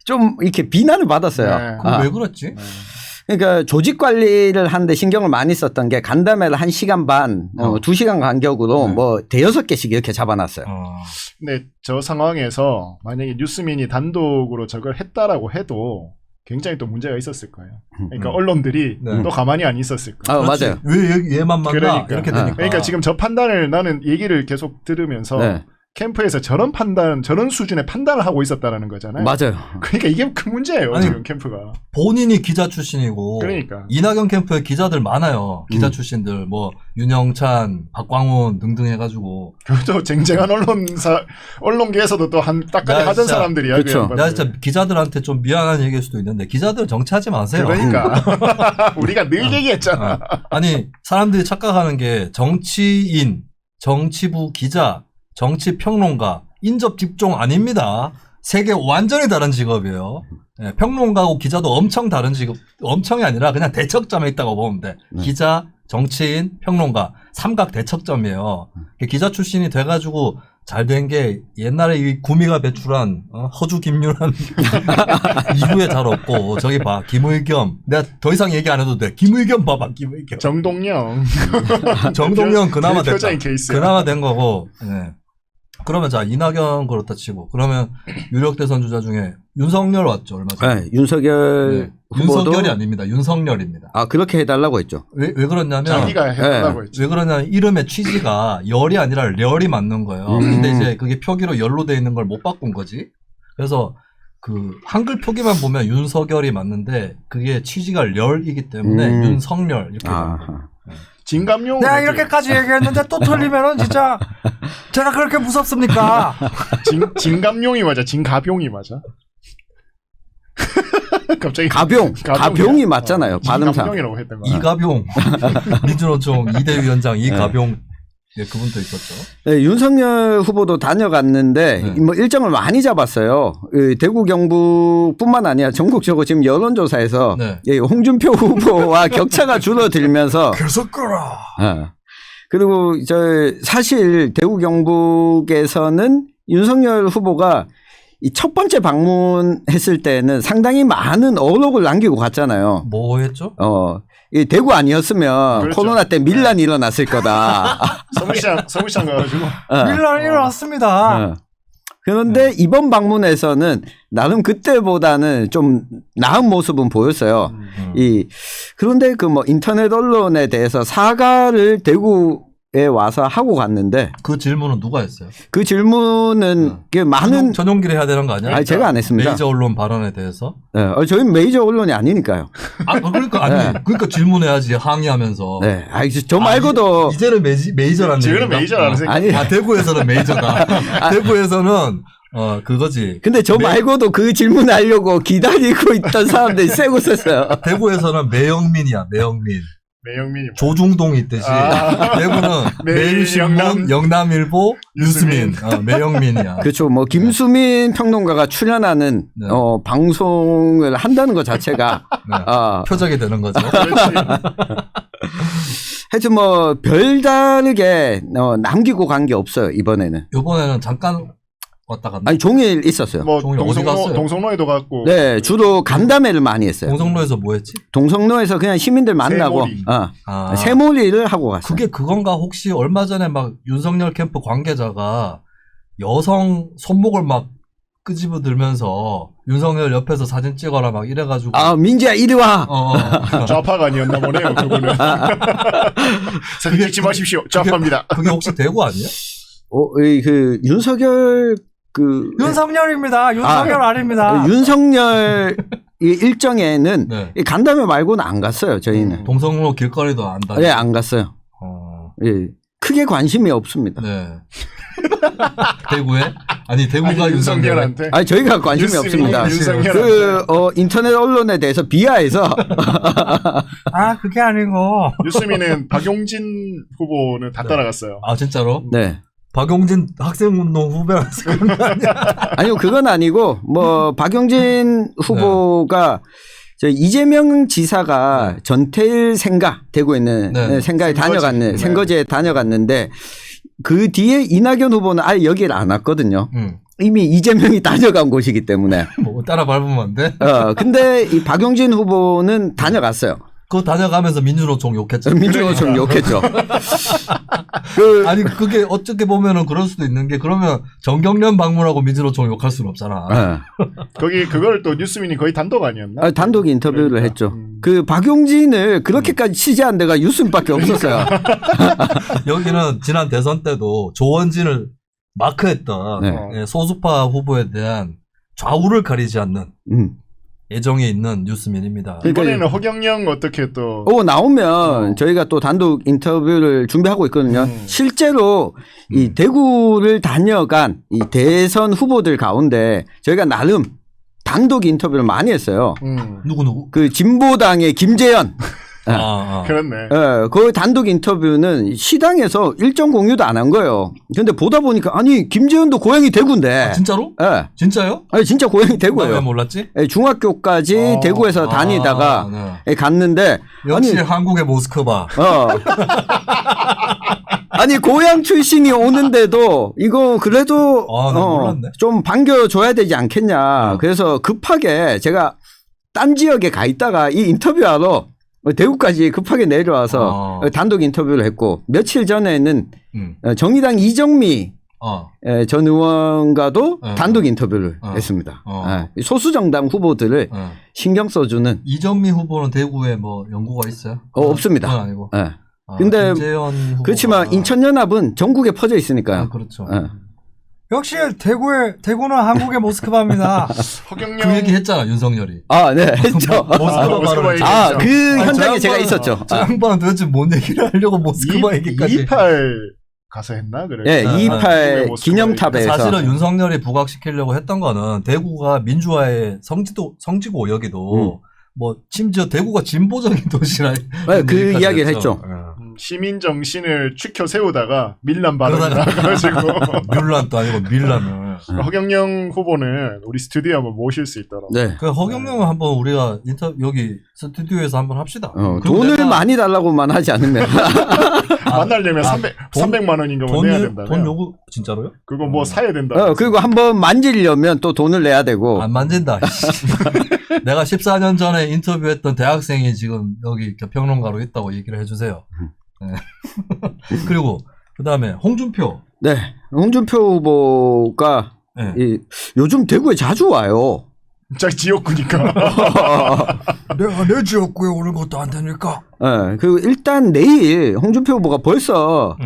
좀 이렇게 비난을 받았어요. 네. 그럼 왜 그랬지? 그러니까 조직 관리를 하는데 신경을 많이 썼던 게 간담회를 1시간 반, 2시간 간격으로 뭐 대여섯 개씩 이렇게 잡아놨어요. 근데 저 상황에서 만약에 뉴스민이 단독으로 저걸 했다라고 해도 굉장히 또 문제가 있었을 거예요. 그러니까 언론들이 또 가만히 안 있었을 거예요. 맞아요. 왜 얘만 만나? 그러니까. 이렇게 되니까. 그러니까 지금 저 판단을 나는 얘기를 계속 들으면서 캠프에서 저런 수준의 판단을 하고 있었다라는 거잖아요. 맞아요. 그러니까 이게 큰 문제예요. 아니, 지금 캠프가. 본인이 기자 출신이고. 그러니까. 이낙연 캠프에 기자들 많아요. 기자 출신들. 뭐 윤영찬, 박광훈 등등 해가지고. 그것도 쟁쟁한 언론계에서도 또 따까리 하던 사람들이야. 그렇죠. 나 진짜 기자들한테 좀 미안한 얘기일 수도 있는데 기자들 정치하지 마세요. 그러니까. 우리가 늘 얘기했잖아. 아니 사람들이 착각하는 게 정치인, 정치부 기자, 정치평론가, 인접 직종 아닙니다. 세 개 완전히 다른 직업이에요. 평론가하고 기자도 엄청 다른 직업, 엄청이 아니라 그냥 대척점에 있다고 보면 돼. 기자, 정치인, 평론가 삼각 대척점이에요. 기자 출신이 돼가지고 잘 된 게 옛날에 이 구미가 배출한 허주 김윤환 이후에 잘 없고 저기 봐 김의겸 내가 더 이상 얘기 안 해도 돼. 김의겸 봐봐 김의겸. 정동영. 정동영 그나마 됐다. 표적인 케이스야. 그나마 된 거고. 네. 그러면 자 이낙연 그렇다 치고 그러면 유력 대선 주자 중에 윤석열 왔죠 얼마 전에. 네, 윤석열 네. 후보도 윤석열이 아닙니다. 윤석열입니다. 아 그렇게 해달라고 했죠. 왜 그러냐면 자기가 해달라고 했죠. 왜 그러냐면 이름의 취지가 열이 아니라 렬이 맞는 거예요. 근데 이제 그게 표기로 열로 돼 있는 걸 못 바꾼 거지. 그래서 그 한글 표기만 보면 윤석열이 맞는데 그게 취지가 렬이기 때문에 윤석열 이렇게. 진감용. 내가 이렇게까지 얘기했는데 또 틀리면은 진짜 제가 그렇게 무섭습니까? 진감용이 맞아. 진가병이 맞아. 갑자기 가병이 맞잖아요. 발음상. 진감용이라고 했던 거. 이가병 민주노총 2대 위원장 이가병 예, 그분도 있었죠. 네, 윤석열 후보도 다녀갔는데 뭐 일정을 많이 잡았어요. 대구 경북뿐만 아니라 전국적으로 지금 여론조사에서 홍준표 후보와 격차가 줄어들면서 계속 끌어. 그리고 사실 대구 경북에서는 윤석열 후보가 이 첫 번째 방문했을 때는 상당히 많은 어록을 남기고 갔잖아요. 뭐 했죠? 이 대구 아니었으면 그렇죠. 코로나 때 밀란이 일어났을 거다. 서울시장 가가지고. 밀란이 일어났습니다. 그런데 이번 방문에서는 나름 그때보다는 좀 나은 모습은 보였어요. 그런데 그 뭐 인터넷 언론에 대해서 사과를 대구에 와서 하고 갔는데 그 질문은 누가 했어요? 그 질문은 많은 전용기를 해야 되는 거 아니야? 아니, 제가 안 했습니다. 메이저 언론 발언에 대해서. 네, 저희는 메이저 언론이 아니니까요. 그러니까 그러니까 질문해야지 항의하면서. 네, 저 말고도 이제는 메이저라는 지금은 메이저라는 생각. 아니, 대구에서는 메이저다. 대구에서는 그거지. 근데 저 말고도 그 질문 하려고 기다리고 있던 사람들이 세고 있었어요. 대구에서는 매영민이야, 매영민. 매영민이 조중동이 있듯이 대구는 매일신문, 영남일보, 유스민, 매영민이야. 그렇죠. 뭐 김수민 평론가가 출연하는 방송을 한다는 것 자체가 표적이 되는 거죠. 하여튼 뭐 별다르게 남기고 간 게 없어요 이번에는. 이번에는 잠깐 왔다 갔나? 아니 종일 있었어요. 뭐 종일 어디 갔어요? 동성로에도 갔고. 네, 주로 간담회를 많이 했어요. 동성로에서 뭐 했지? 동성로에서 그냥 시민들 만나고 새몰이를 하고 갔어요. 그게 그건가? 혹시 얼마 전에 막 윤석열 캠프 관계자가 여성 손목을 막 끄집어 들면서 윤석열 옆에서 사진 찍어라 막 이래가지고 민지야 이리 와. 좌파가 아니었나 보네요 그분은. 사진 찍지 마십시오. 좌파입니다. 그게 혹시 대구 아니에요? 그 윤석열 윤석열입니다. 윤석열 아닙니다. 윤석열 일정에는 간담회 말고는 안 갔어요. 저희는. 동성로 길거리도 안 다니고. 네, 안 갔어요. 예. 크게 관심이 없습니다. 네. 대구에? 아니 대구가 윤석열한테? 아니 저희가 관심이 없습니다. 인터넷 언론에 대해서 비하해서. 그게 아니고. 유스민은 박용진 후보는 다 따라갔어요. 아 진짜로? 네. 박용진 학생운동 후배라서 그런 거 아니야? 아니요, 그건 아니고, 박용진 후보가, 이재명 지사가 전태일 생가, 되고 있는 생가에 생거지에 다녀갔는데, 그 뒤에 이낙연 후보는 아예 여기를 안 왔거든요. 이미 이재명이 다녀간 곳이기 때문에. 뭐 따라 밟으면 안 돼? 근데 이 박용진 후보는 다녀갔어요. 그거 다녀가면서 민주노총 욕했죠. 민주노총 욕했죠. 아니 그게 어떻게 보면은 그럴 수도 있는 게 그러면 정경련 방문하고 민주노총 욕할 수는 없잖아. 그걸 또 뉴스민이 거의 단독 아니었나? 단독 인터뷰를 했죠. 그 박용진을 그렇게까지 취재한 데가 뉴스민밖에 없었어요. 여기는 지난 대선 때도 조원진을 마크했던 소수파 후보에 대한 좌우를 가리지 않는 애정이 있는 뉴스민입니다. 이번에는 허경영 어떻게 또 나오면 저희가 또 단독 인터뷰를 준비하고 있거든요. 실제로 이 대구를 다녀간 이 대선 후보들 가운데 저희가 나름 단독 인터뷰를 많이 했어요. 누구? 그 진보당의 김재현 그렇네. 예, 그 단독 인터뷰는 시당에서 일정 공유도 안 한 거예요. 근데 보다 보니까 아니 김재현도 고향이 대구인데. 진짜로? 예. 진짜요? 아니 진짜 고향이 나 왜 대구예요. 몰랐지? 예, 중학교까지 대구에서 다니다가 예, 갔는데 역시 아니 한국의 모스크바. 아니 고향 출신이 오는데도 이거 그래도 나 몰랐네. 좀 반겨줘야 되지 않겠냐. 그래서 급하게 제가 딴 지역에 가 있다가 이 인터뷰하러 대구까지 급하게 내려와서 단독 인터뷰를 했고 며칠 전에는 정의당 이정미 전 의원과도 단독 인터뷰를 했습니다. 소수 정당 후보들을 신경 써주는 이정미 후보는 대구에 뭐 연구가 있어요? 없습니다. 그건 아니고. 예. 근데 김재현 후보가 그렇지만 인천연합은 전국에 퍼져 있으니까요. 그렇죠. 예. 역시 대구는 한국의 모스크바입니다. 허경영 그 얘기 했잖아 윤석열이. 네, 했죠. 모스크바 얘기 말을. 그 아니, 현장에 저 제가 양반은- 있었죠. 저 양반은 도대체 뭔 얘기를 하려고 모스크바 얘기까지. 28 가서 했나 그래. 예, 228 모스크바 기념탑에서. 사실은 윤석열이 부각시키려고 했던 거는 대구가 민주화의 성지고 여기도 뭐 심지어 대구가 진보적인 도시라. 네, 그 이야기를 했죠. 시민 정신을 추켜 세우다가 밀란 발언이 나가지고 밀란도 아니고 밀란을. 허경영 후보는 우리 스튜디오에 한번 모실 수 있도록. 네. 그 허경영은 한번 우리가 여기 스튜디오에서 한번 합시다. 그리고 돈을 내가 많이 달라고만 하지 않으면. 만나려면 300만 원인가 뭐 내야 된다. 돈 요구 진짜로요? 그거 뭐 사야 된다. 그리고 한번 만지려면 또 돈을 내야 되고. 안 만진다. 내가 14년 전에 인터뷰했던 대학생이 지금 여기 평론가로 있다고 얘기를 해주세요. 네. 그리고 그 다음에 홍준표. 네. 홍준표 후보가 네. 요즘 대구에 자주 와요. 자기 지역구니까. 내가 내 지역구에 오는 것도 안 되니까. 네. 그리고 일단 내일 홍준표 후보가 벌써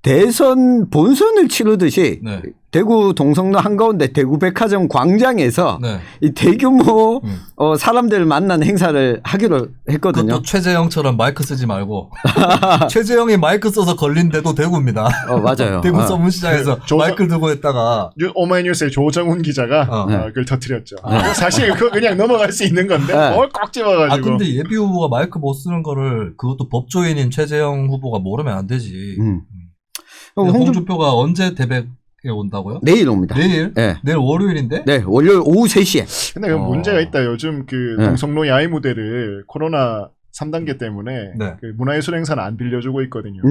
대선 본선을 치르듯이 네. 대구 동성로 한가운데 대구백화점 광장에서 네. 이 대규모 사람들을 만나는 행사를 하기로 했거든요. 그것도 최재형처럼 마이크 쓰지 말고 최재형이 마이크 써서 걸린데도 대구입니다. 맞아요. 대구 서문시장에서 마이크를 들고 했다가 오마이뉴스의 조정훈 기자가 그걸 터뜨렸죠. 사실 그거 그냥 넘어갈 수 있는 건데 뭘 꽉 집어가지고. 근데 예비 후보가 마이크 못 쓰는 거를 그것도 법조인인 최재형 후보가 모르면 안 되지. 홍준표가 언제 대백에 온다고요? 내일 옵니다. 내일? 네. 내일 월요일인데? 네, 월요일 오후 3시에. 근데 그 문제가 있다. 요즘 그 동성로 야외 무대를 코로나 3단계 때문에 그 문화예술 행사는 안 빌려주고 있거든요.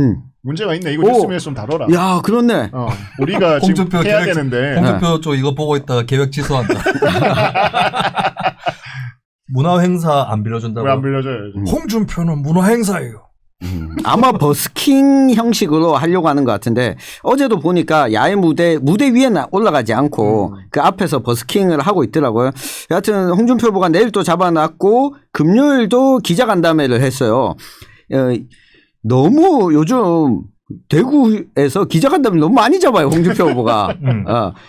문제가 있네. 이거 뉴스에서 좀 다뤄라. 야, 그렇네. 우리가 지금 해야 되는데. 홍준표 쪽 이거 보고 있다가 계획 취소한다. 문화 행사 안 빌려준다고? 왜 안 빌려줘요? 홍준표는 문화 행사예요. 아마 버스킹 형식으로 하려고 하는 것 같은데 어제도 보니까 야외 무대 위에는 올라가지 않고 그 앞에서 버스킹을 하고 있더라고요. 여하튼 홍준표 후보가 내일 또 잡아놨고 금요일도 기자간담회를 했어요. 너무 요즘 대구에서 기자간담회 너무 많이 잡아요. 홍준표 후보가.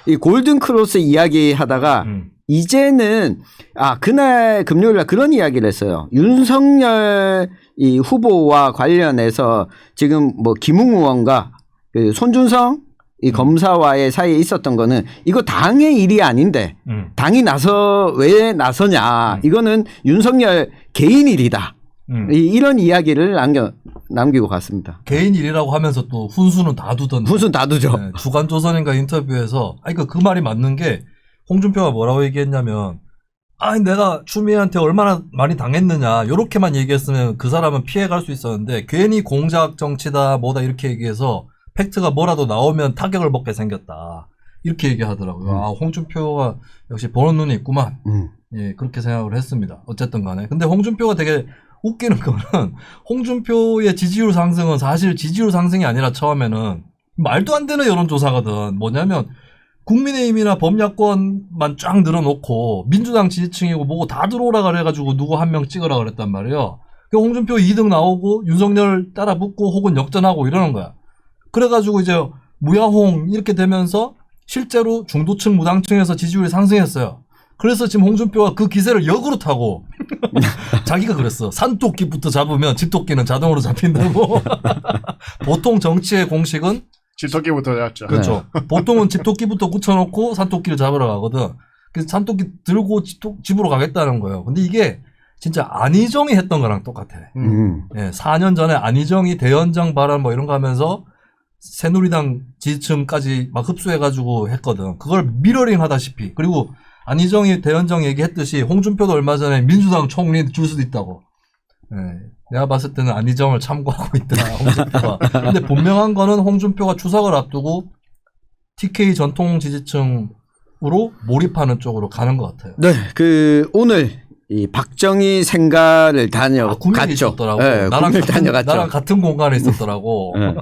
이 골든크로스 이야기 하다가 이제는 그날 금요일날 그런 이야기를 했어요. 윤석열 이 후보와 관련해서 지금 뭐 김웅 의원과 그 손준성 이 검사와의 사이에 있었던 거는 이거 당의 일이 아닌데 당이 왜 나서냐 이거는 윤석열 개인 일이다. 이런 이야기를 남기고 갔습니다. 개인 일이라고 하면서 또 훈수는 다 두던데. 훈수는 다 두죠. 네, 주간조선인가 인터뷰에서 그 말이 맞는 게 홍준표가 뭐라고 얘기했냐면 내가 추미애한테 얼마나 많이 당했느냐 요렇게만 얘기했으면 그 사람은 피해갈 수 있었는데 괜히 공작 정치다 뭐다 이렇게 얘기해서 팩트가 뭐라도 나오면 타격을 먹게 생겼다 이렇게 얘기하더라고요. 홍준표가 역시 보는 눈이 있구만. 예, 그렇게 생각을 했습니다. 어쨌든 간에. 근데 홍준표가 되게 웃기는 거는 홍준표의 지지율 상승은 사실 지지율 상승이 아니라 처음에는 말도 안 되는 여론조사거든. 뭐냐면 국민의힘이나 범야권만 쫙 늘어놓고 민주당 지지층이고 뭐고 다 들어오라 그래가지고 누구 한 명 찍으라 그랬단 말이에요. 홍준표 2등 나오고 윤석열 따라 붙고 혹은 역전하고 이러는 거야. 그래가지고 이제 무야홍 이렇게 되면서 실제로 중도층 무당층에서 지지율이 상승했어요. 그래서 지금 홍준표가 그 기세를 역으로 타고 자기가 그랬어. 산토끼부터 잡으면 집토끼는 자동으로 잡힌다고. 보통 정치의 공식은 집토끼부터 잡죠. 그렇죠. 보통은 집토끼부터 굳혀놓고 산토끼를 잡으러 가거든. 그래서 산토끼 들고 집으로 가겠다는 거예요. 근데 이게 진짜 안희정이 했던 거랑 똑같아. 예, 4년 전에 안희정이 대연정 발언 뭐 이런 거 하면서 새누리당 지지층까지 막 흡수해가지고 했거든. 그걸 미러링 하다시피. 그리고 안희정이 대연정 얘기했듯이 홍준표도 얼마 전에 민주당 총리 줄 수도 있다고. 예, 내가 봤을 때는 안희정을 참고하고 있더라, 홍준표가. 근데 분명한 거는 홍준표가 추석을 앞두고 TK 전통 지지층으로 몰입하는 쪽으로 가는 것 같아요. 네, 오늘 이 박정희 생가를 구민이 갔죠. 있었더라고. 네, 구민을 다녀갔죠. 나랑 같은 공간에 있었더라고. 네.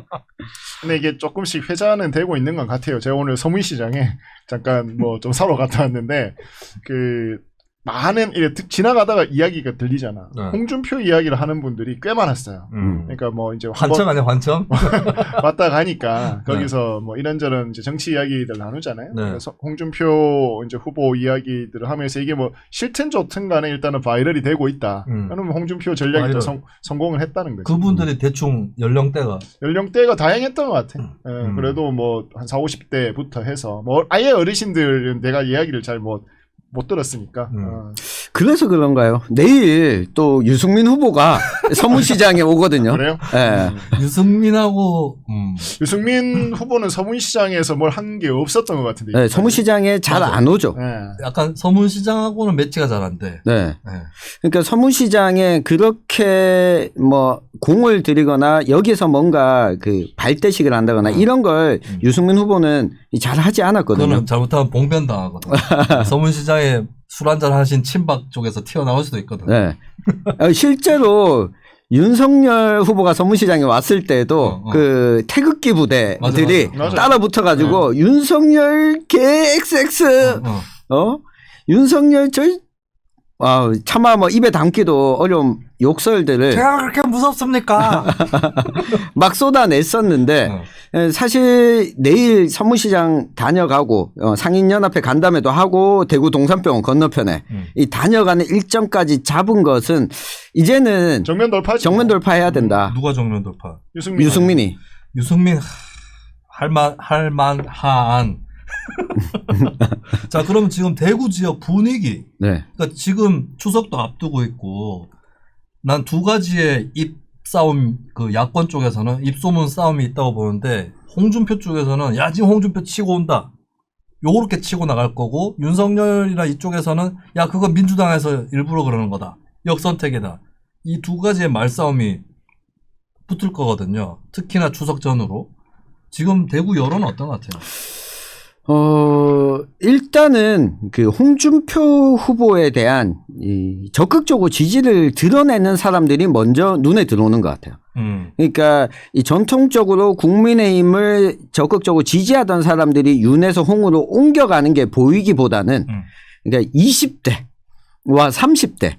근데 이게 조금씩 회자는 되고 있는 것 같아요. 제가 오늘 서문시장에 잠깐 뭐 좀 사러 갔다 왔는데 많은 지나가다가 이야기가 들리잖아. 네. 홍준표 이야기를 하는 분들이 꽤 많았어요. 그러니까 뭐 이제 환청 아니야, 환청? 왔다 가니까 거기서 뭐 이런저런 이제 정치 이야기들 나누잖아요. 네. 그래서 홍준표 이제 후보 이야기들을 하면서 이게 뭐 싫든 좋든 간에 일단은 바이럴이 되고 있다. 그러면 홍준표 전략이 또 성공을 했다는 거죠. 그분들이 대충 연령대가 연령대가 다양했던 것 같아. 그래도 뭐 한 40, 50대부터 해서 뭐 아예 어르신들은 내가 이야기를 잘 못 들었으니까. 그래서 그런가요? 내일 또 유승민 후보가 서문시장에 오거든요. 그래요? 네. 유승민하고 유승민 후보는 서문시장에서 뭘 한 게 없었던 것 같은데. 네, 서문시장에 잘 안 오죠. 네. 약간 서문시장하고는 매치가 잘 안 돼. 네. 네. 그러니까 서문시장에 그렇게 뭐 공을 들이거나 여기서 뭔가 발대식을 한다거나 이런 걸 유승민 후보는 잘 하지 않았거든요. 그거는 잘못하면 봉변당하거든. 서문시장에 술 한잔 하신 친박 쪽에서 튀어나올 수도 있거든. 네. 실제로 윤석열 후보가 서문시장에 왔을 때도 태극기 부대들이 맞아. 따라 붙어가지고 윤석열 개 XX 윤석열 차마 뭐 입에 담기도 어려운 욕설들을 제가 그렇게 무섭습니까? 막 쏟아냈었는데 사실 내일 서문시장 다녀가고 상인연합회 간담회도 하고 대구 동산병원 건너편에 이 다녀가는 일정까지 잡은 것은 이제는 정면 돌파지. 정면 돌파해야 된다. 누가 정면 돌파? 유승민이. 유승민 할만한. 자, 그럼 지금 대구 지역 분위기. 네. 그러니까 지금 추석도 앞두고 있고 난 두 가지의 입싸움 야권 쪽에서는 입소문 싸움이 있다고 보는데 홍준표 쪽에서는 야 지금 홍준표 치고 온다. 요렇게 치고 나갈 거고 윤석열이나 이쪽에서는 야 그거 민주당에서 일부러 그러는 거다. 역선택이다. 이 두 가지의 말싸움이 붙을 거거든요. 특히나 추석 전으로. 지금 대구 여론은 어떤 것 같아요? 일단은 홍준표 후보에 대한 적극적으로 지지를 드러내는 사람들이 먼저 눈에 들어오는 것 같아요. 그러니까 전통적으로 국민의힘을 적극적으로 지지하던 사람들이 윤에서 홍으로 옮겨가는 게 보이기보다는 그러니까 20대와 30대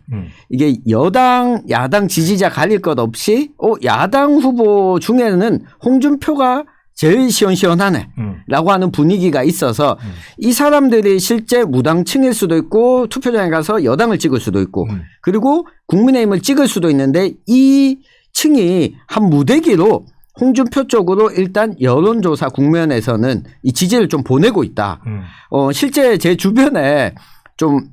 이게 여당 야당 지지자 가릴 것 없이 야당 후보 중에는 홍준표가 제일 시원시원하네 라고 하는 분위기가 있어서 이 사람들이 실제 무당층일 수도 있고 투표장에 가서 여당을 찍을 수도 있고 그리고 국민의힘을 찍을 수도 있는데 이 층이 한 무대기로 홍준표 쪽으로 일단 여론조사 국면에서는 이 지지를 좀 보내고 있다. 실제 제 주변에 좀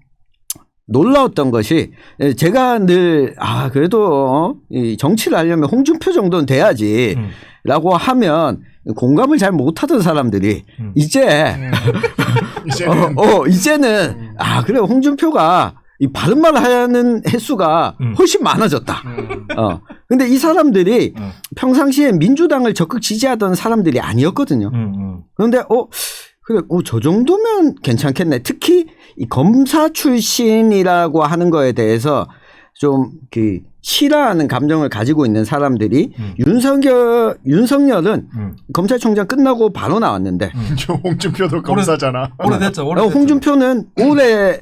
놀라웠던 것이 제가 늘 그래도 이 정치를 하려면 홍준표 정도는 돼야지 라고 하면 공감을 잘 못하던 사람들이 이제는 그래 홍준표가 이 바른 말 하는 횟수가 훨씬 많아졌다. 근데 이 사람들이 평상시에 민주당을 적극 지지하던 사람들이 아니었거든요. 그런데 그래, 저 정도면 괜찮겠네. 특히 이 검사 출신이라고 하는 거에 대해서 좀 싫어하는 감정을 가지고 있는 사람들이 윤석열은 검찰총장 끝나고 바로 나왔는데 홍준표도 검사잖아. 오래됐죠. 홍준표는 오래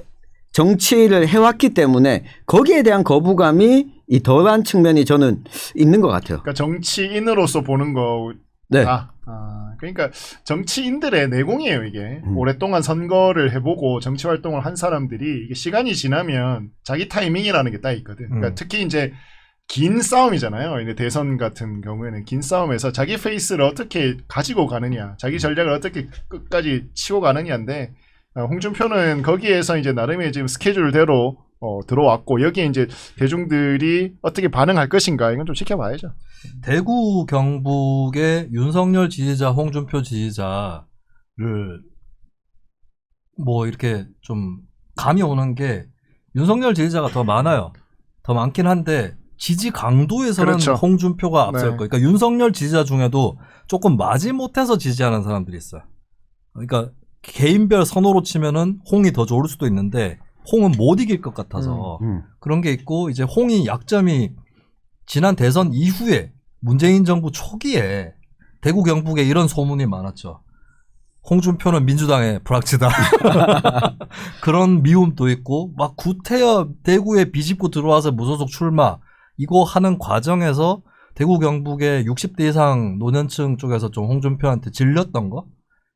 정치를 해왔기 때문에 거기에 대한 거부감이 이 덜한 측면이 저는 있는 것 같아요. 그러니까 정치인으로서 보는 거. 네. 그러니까 정치인들의 내공이에요, 이게. 오랫동안 선거를 해보고 정치 활동을 한 사람들이 이게 시간이 지나면 자기 타이밍이라는 게 딱 있거든. 그러니까 특히 이제 긴 싸움이잖아요. 이제 대선 같은 경우에는 긴 싸움에서 자기 페이스를 어떻게 가지고 가느냐, 자기 전략을 어떻게 끝까지 치고 가느냐인데 홍준표는 거기에서 이제 나름의 지금 스케줄대로 들어왔고 여기에 이제 대중들이 어떻게 반응할 것인가 이건 좀 지켜봐야죠. 대구 경북의 윤석열 지지자, 홍준표 지지자를 뭐 이렇게 좀 감이 오는 게 윤석열 지지자가 더 많아요. 더 많긴 한데 지지 강도에서는 그렇죠. 홍준표가 앞설 네. 거예요. 그러니까 윤석열 지지자 중에도 조금 마지못해서 지지하는 사람들이 있어요. 그러니까 개인별 선호로 치면은 홍이 더 좋을 수도 있는데 홍은 못 이길 것 같아서 그런 게 있고 이제 홍이 약점이 지난 대선 이후에 문재인 정부 초기에 대구 경북에 이런 소문이 많았죠. 홍준표는 민주당의 불확실하다. 그런 미움도 있고 막 구태여 대구에 비집고 들어와서 무소속 출마 이거 하는 과정에서 대구 경북의 60대 이상 노년층 쪽에서 좀 홍준표한테 질렸던 거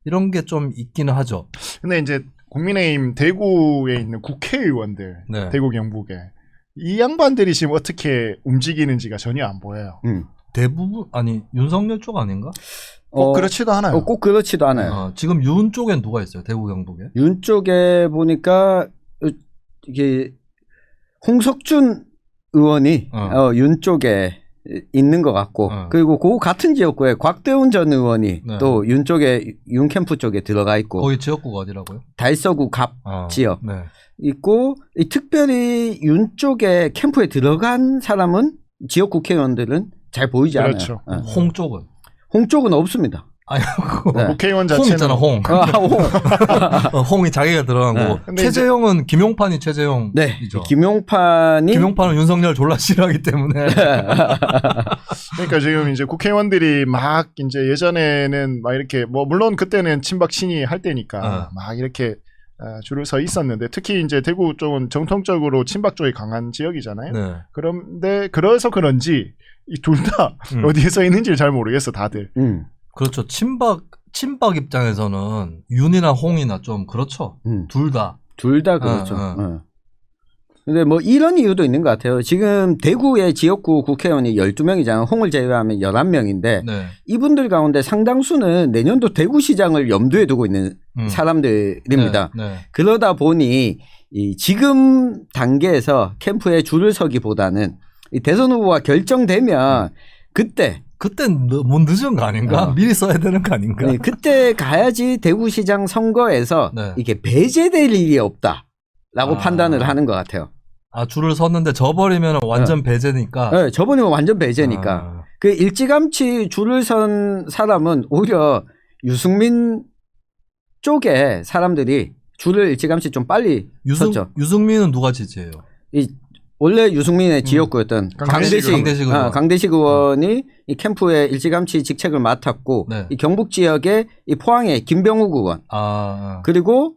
이런 게 좀 있기는 하죠. 근데 이제 국민의힘 대구에 있는 국회의원들 네. 대구 경북에 이 양반들이 지금 어떻게 움직이는지가 전혀 안 보여요. 대부분 아니 윤석열 쪽 아닌가? 꼭 그렇지도 않아요. 꼭 그렇지도 않아요. 지금 윤 쪽엔 누가 있어요? 대구 경북에? 윤 쪽에 보니까 이게 홍석준 의원이 윤 쪽에 있는 것 같고 그리고 그 같은 지역구에 곽대훈 전 의원이 네. 또 윤 쪽에 윤 캠프 쪽에 들어가 있고 거기 지역구가 어디라고요? 달서구 갑 지역 네. 있고 특별히 윤 쪽에 캠프에 들어간 사람은 지역 국회의원들은 잘 보이지 그렇죠. 않아요. 홍 쪽은? 홍 쪽은 없습니다. 아니 네. 국회의원 홍 자체는 있잖아 홍. 홍이 자기가 들어간 네. 거고 근데 최재형은 김용판이 최재형이죠. 네. 김용판이 윤석열 졸라 싫어하기 때문에 그러니까 지금 이제 국회의원들이 막 이제 예전에는 막 이렇게 뭐 물론 그때는 친박 친이 할 때니까 막 이렇게 줄을 서 있었는데 특히 이제 대구 쪽은 정통적으로 친박 쪽이 강한 지역이잖아요. 네. 그런데 그래서 그런지 이 둘 다 어디에 서 있는지를 잘 모르겠어 다들. 그렇죠. 친박 입장에서는 윤이나 홍이나 좀 그렇죠. 둘 다. 둘 다 그렇죠. 근데 뭐 이런 이유도 있는 것 같아요. 지금 대구의 지역구 국회의원이 12명이잖아요. 홍을 제외하면 11명인데 네. 이분들 가운데 상당수는 내년도 대구시장을 염두에 두고 있는 사람들입니다. 네. 네. 그러다 보니 이 지금 단계에서 캠프에 줄을 서기보다는 이 대선 후보가 결정되면 그땐 못 늦은 거 아닌가? 미리 써야 되는 거 아닌가? 네, 그때 가야지 대구시장 선거에서 네. 이게 배제될 일이 없다라고 판단을 하는 것 같아요. 줄을 섰는데 져버리면 완전 배제니까. 네, 저번이면 완전 배제니까. 그 일찌감치 줄을 선 사람은 오히려 유승민 쪽에 사람들이 줄을 일찌감치 좀 빨리 섰죠. 유승민은 누가 지지해요? 원래 유승민의 지역구였던 강대식 의원이 이 캠프에 일찌감치 직책을 맡았고 네. 이 경북 지역에 이 포항의 김병욱 의원 그리고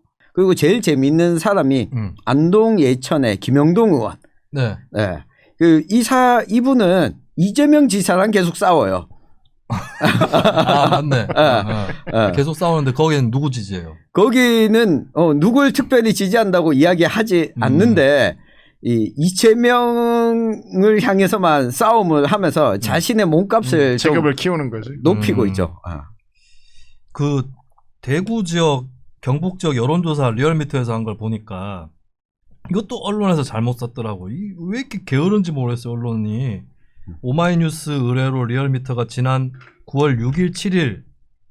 제일 재미있는 사람이 안동 예천의 김영동 의원. 네. 네. 이분은 이재명 지사랑 계속 싸워요. 맞네. 계속 싸우는데 거기는 누구 지지해요? 거기는 누굴 특별히 지지한다고 이야기하지 않는데 이 이재명을 향해서만 싸움을 하면서 자신의 몸값을 체급을 키우는 거지. 높이고 있죠. 그 대구 지역, 경북 지역 여론조사 리얼미터에서 한 걸 보니까 이것도 언론에서 잘못 썼더라고. 왜 이렇게 게으른지 모르겠어요, 언론이. 오마이뉴스 의뢰로 리얼미터가 지난 9월 6일, 7일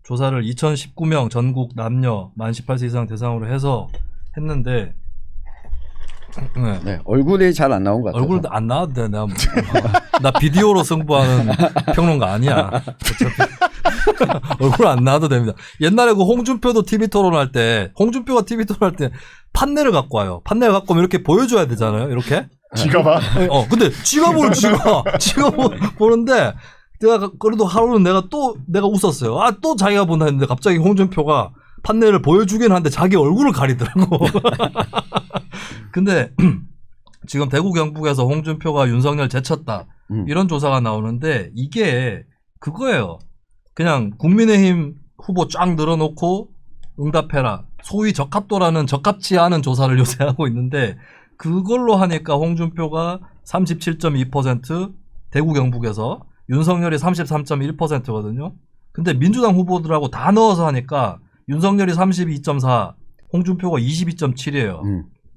조사를 2019명 전국 남녀 만 18세 이상 대상으로 해서 했는데 네, 얼굴이 잘 안 나온 것 같아요. 얼굴도 안 나와도 돼. 나 비디오로 승부하는 평론가 아니야. 얼굴 안 나와도 됩니다. 옛날에 그 홍준표도 TV 토론할 때, 홍준표가 TV 토론할 때 판넬을 갖고 와요. 판넬을 갖고 오면 이렇게 보여줘야 되잖아요. 이렇게. 지가 봐. 근데 지가 보는데 내가 그래도 하루는 내가 웃었어요. 또 자기가 본다 했는데 갑자기 홍준표가 판넬을 보여주긴 하는데 자기 얼굴을 가리더라고. 근데 지금 대구 경북에서 홍준표가 윤석열 제쳤다 이런 조사가 나오는데 이게 그거예요. 그냥 국민의힘 후보 쫙 늘어놓고 응답해라. 소위 적합도라는 적합치 않은 조사를 요새 하고 있는데 그걸로 하니까 홍준표가 37.2% 대구 경북에서 윤석열이 33.1%거든요. 근데 민주당 후보들하고 다 넣어서 하니까 윤석열이 32.4, 홍준표가 22.7이에요.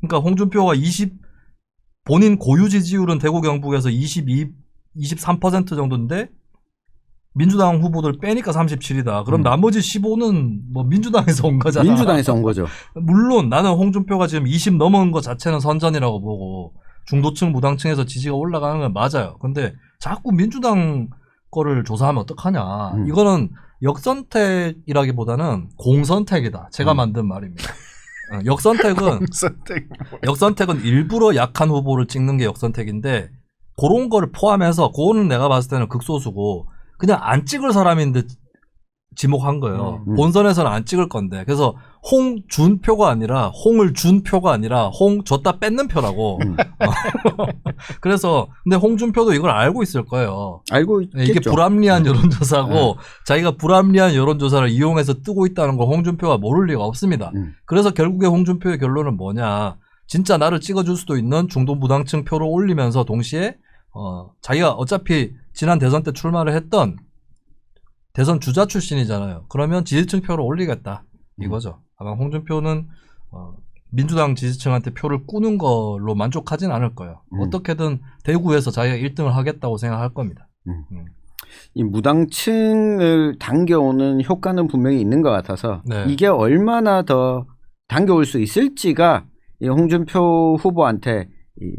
그러니까 홍준표가 본인 고유 지지율은 대구 경북에서 23% 정도인데 민주당 후보들 빼니까 37이다. 그럼 나머지 15는 뭐 민주당에서 온 거잖아. 민주당에서 온 거죠. 물론 나는 홍준표가 지금 20 넘은 것 자체는 선전이라고 보고 중도층 무당층에서 지지가 올라가는 건 맞아요. 근데 자꾸 민주당 거를 조사하면 어떡하냐. 이거는 역선택이라기보다는 공선택이다. 제가 만든 말입니다. 역선택은 역선택은 일부러 약한 후보를 찍는 게 역선택인데 그런 거를 포함해서 그거는 내가 봤을 때는 극소수고 그냥 안 찍을 사람인데 지목한 거예요. 본선에서는 안 찍을 건데. 그래서 홍준표가 아니라 홍을 준 표가 아니라 홍 줬다 뺏는 표라고. 그래서 근데 홍준표도 이걸 알고 있을 거예요. 알고 있겠죠. 이게 불합리한 여론조사고 자기가 불합리한 여론조사를 이용해서 뜨고 있다는 걸 홍준표가 모를 리가 없습니다. 그래서 결국에 홍준표의 결론은 뭐냐. 진짜 나를 찍어줄 수도 있는 중도 무당층 표를 올리면서 동시에 자기가 어차피 지난 대선 때 출마를 했던 대선 주자 출신이잖아요. 그러면 지지층 표를 올리겠다. 이거죠. 아마 홍준표는 민주당 지지층한테 표를 꾸는 걸로 만족하진 않을 거예요. 어떻게든 대구에서 자기가 1등을 하겠다고 생각할 겁니다. 이 무당층을 당겨오는 효과는 분명히 있는 것 같아서 네. 이게 얼마나 더 당겨올 수 있을지가 이 홍준표 후보한테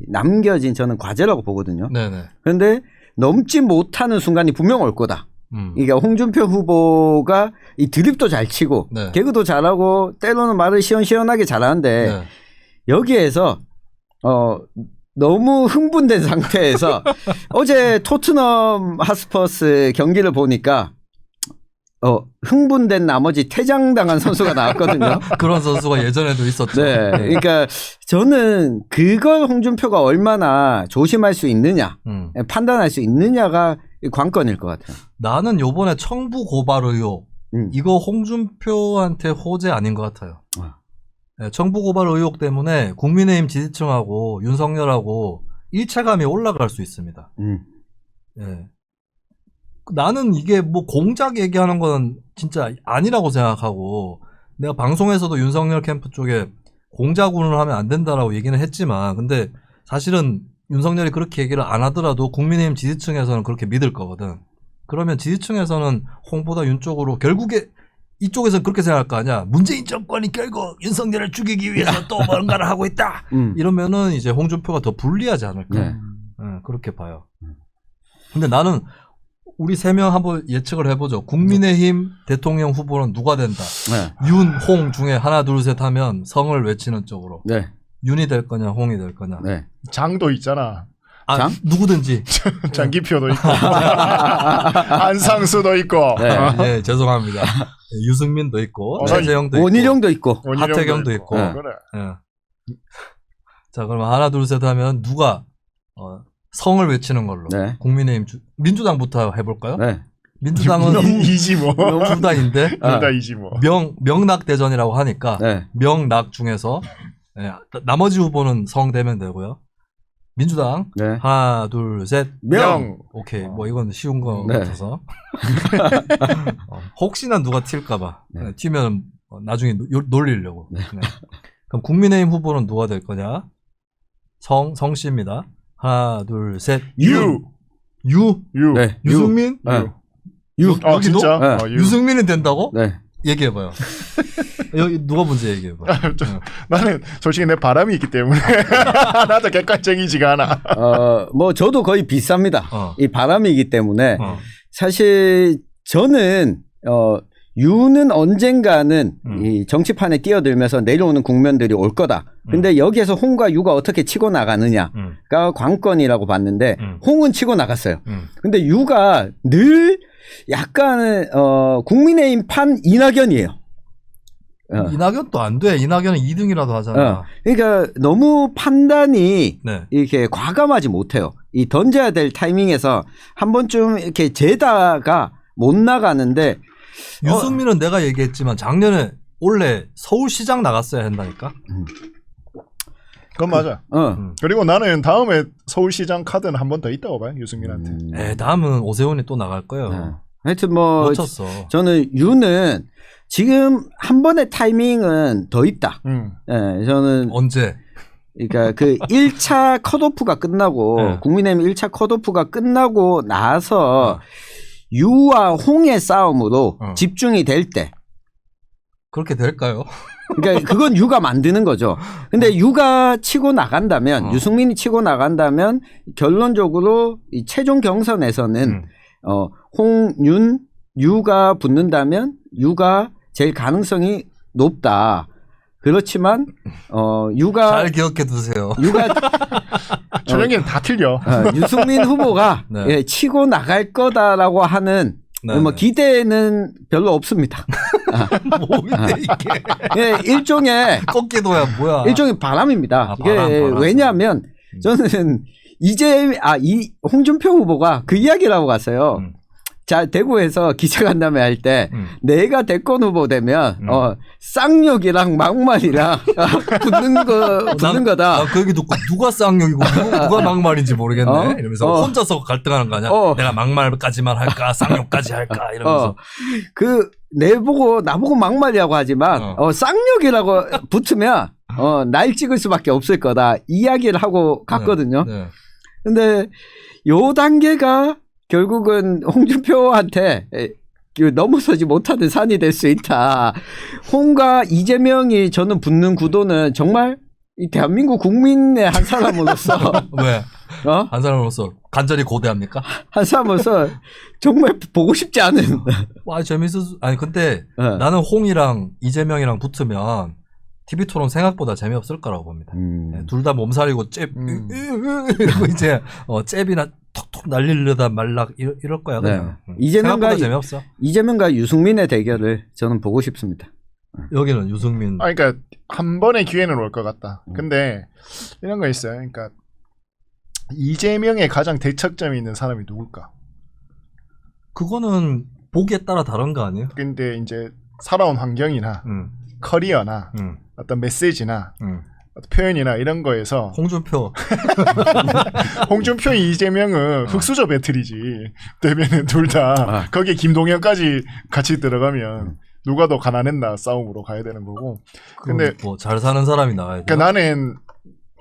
남겨진 저는 과제라고 보거든요. 네네. 그런데 넘지 못하는 순간이 분명 올 거다. 그러니까 홍준표 후보가 이 드립도 잘 치고 네. 개그도 잘하고 때로는 말을 시원시원하게 잘하는데 네. 여기에서 너무 흥분된 상태에서 어제 토트넘 하스퍼스 경기를 보니까 흥분된 나머지 퇴장당한 선수가 나왔거든요. 그런 선수가 예전에도 있었죠. 네. 그러니까 저는 그걸 홍준표가 얼마나 조심할 수 있느냐, 판단할 수 있느냐가 관건일 것 같아요. 나는 요번에 청부 고발 의혹 이거 홍준표한테 호재 아닌 것 같아요. 네, 청부 고발 의혹 때문에 국민의힘 지지층하고 윤석열하고 일체감이 올라갈 수 있습니다. 네. 나는 이게 뭐 공작 얘기하는 건 진짜 아니라고 생각하고 내가 방송에서도 윤석열 캠프 쪽에 공작 운운을 하면 안 된다라고 얘기는 했지만 근데 사실은 윤석열이 그렇게 얘기를 안 하더라도 국민의힘 지지층에서는 그렇게 믿을 거거든. 그러면 지지층에서는 홍보다 윤 쪽으로 결국에 이쪽에서는 그렇게 생각할 거 아니야. 문재인 정권이 결국 윤석열을 죽이기 위해서 또 뭔가를 하고 있다. 이러면은 이제 홍준표가 더 불리하지 않을까. 네. 그렇게 봐요. 근데 나는 우리 세 명 한번 예측을 해보죠. 국민의힘 대통령 후보는 누가 된다. 네. 윤, 홍 중에 하나, 둘, 셋 하면 성을 외치는 쪽으로. 네. 윤이 될 거냐, 홍이 될 거냐. 네. 장도 있잖아. 장? 누구든지. 장기표도 있고 한상수도 있고 네, 죄송합니다. 유승민도 있고, 최재형도 있고, 원희룡도 있고, 하태경도 있고. 네. 그래. 예. 자, 그럼 하나, 둘, 셋 하면 누가 성을 외치는 걸로. 네. 국민의힘 민주당부터 해볼까요? 네. 민주당은 이지 뭐. 둘 다인데 둘다 이지 뭐. 명락대전이라고 하니까 네. 명락 중에서 나머지 후보는 성 되면 되고요. 민주당 네. 하나 둘 셋 명. 오케이 뭐 이건 쉬운 거 네. 같아서 혹시나 누가 튈까봐 네. 튀면 나중에 놀리려고. 네. 네. 그럼 국민의힘 후보는 누가 될 거냐? 성씨입니다. 하나 둘 셋 유. 네. 유승민? 네. 아 여기도? 진짜? 네. 유. 유승민은 된다고? 네. 얘기해봐요. 여기 누가 먼저 얘기해봐. 나는 솔직히 내 바람이 있기 때문에 나도 객관적이지가 않아. 뭐 저도 거의 비쌉니다. 이 바람이기 때문에 사실 저는 유는 언젠가는 이 정치판에 뛰어들면서 내려오는 국면들이 올 거다. 근데 여기에서 홍과 유가 어떻게 치고 나가느냐가 관건이라고 봤는데 홍은 치고 나갔어요. 근데 유가 늘 약간 국민의힘 판 이낙연이에요. 이낙연도 안 돼. 이낙연은 2등이라도 하잖아. 그러니까 너무 판단이 네. 이렇게 과감하지 못해요. 이 던져야 될 타이밍에서 한 번쯤 이렇게 재다가 못 나가는데 유승민은 내가 얘기했지만 작년에 원래 서울시장 나갔어야 한다니까. 그건 맞아. 그리고 나는 다음에 서울시장 카드는 한 번 더 있다고 봐요. 유승민한테. 다음은 오세훈이 또 나갈 거예요. 네. 하여튼 뭐 놓쳤어. 저는 유는 지금 한 번의 타이밍은 더 있다. 네, 저는 언제? 그러니까 그 1차 컷오프가 끝나고 네. 국민의힘 1차 컷오프가 끝나고 나서 유와 홍의 싸움으로 집중이 될 때 그렇게 될까요? 그러니까 그건 유가 만드는 거죠. 근데 유가 치고 나간다면 유승민이 치고 나간다면 결론적으로 이 최종 경선에서는 홍윤 유가 붙는다면 유가 제일 가능성이 높다. 그렇지만 유가 잘 기억해 두세요. 유가 저녁에는 다 틀려. 유승민 후보가 네. 예, 치고 나갈 거다라고 하는 네, 뭐 네. 기대는 별로 없습니다. 뭔데 이게? 예, 일종의 꺾기도야 뭐야? 일종의 바람입니다. 아, 이게 바람. 왜냐하면 저는 이 홍준표 후보가 그 이야기라고 갔어요. 자, 대구에서 기자간담회 할 때 내가 대권 후보 되면 쌍욕이랑 막말이랑 붙는 거다. 나 그 얘기 듣고 누가 쌍욕이고 누가 막말인지 모르겠네. 이러면서 혼자서 갈등하는 거 아니야? 내가 막말까지만 할까, 쌍욕까지 할까 이러면서. 나보고 막말이라고 하지만 쌍욕이라고 붙으면 날 찍을 수밖에 없을 거다. 이야기를 하고 갔거든요. 네. 근데 요 단계가 결국은 홍준표한테 넘어서지 못하는 산이 될 수 있다. 홍과 이재명이 저는 붙는 구도는 정말 이 대한민국 국민의 한 사람으로서 왜? 한 사람으로서 간절히 고대합니까? 한 사람으로서 정말 보고 싶지 않은. 와 아니 근데 나는 홍이랑 이재명이랑 붙으면 TV 토론 생각보다 재미없을 거라고 봅니다. 둘 다 몸살이고 이러고 이제 잽이나 톡톡 날리려다 말락 이럴 거야 그냥. 생각보다 재미없어. 이재명과 유승민의 대결을 저는 보고 싶습니다. 여기는 유승민. 그러니까 한 번의 기회는 올 것 같다. 근데 이런 거 있어요. 그러니까 이재명의 가장 대척점이 있는 사람이 누굴까? 그거는 보기에 따라 다른 거 아니에요? 근데 이제 살아온 환경이나 커리어나 어떤 메시지나 어떤 표현이나 이런 거에서 홍준표. 홍준표 이재명은 흑수저 배틀이지. 되면은 둘 다 거기에 김동연까지 같이 들어가면 누가 더 가난했나 싸움으로 가야 되는 거고. 근데 뭐 잘 사는 사람이 나와야 돼. 그러니까 나는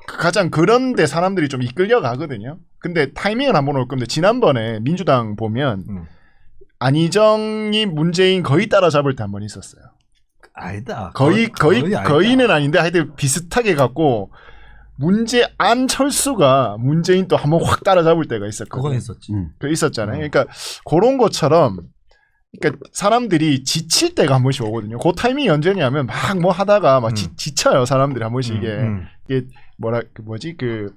가장 그런데 사람들이 좀 이끌려 가거든요. 근데 타이밍은 한번 올 건데 지난번에 민주당 보면 안희정이 문재인 거의 따라잡을 때 한 번 있었어요. 아니다. 거의는 아닌데 하여튼 비슷하게 갖고 안철수가 문재인 또 한번 확 따라잡을 때가 있었거든요. 그건 있었지. 그 있었잖아요. 그러니까 그런 것처럼 그러니까 사람들이 지칠 때가 한 번씩 오거든요. 그 타이밍이 언제냐면 막 뭐 하다가 막 지쳐요. 사람들이 한 번씩 이게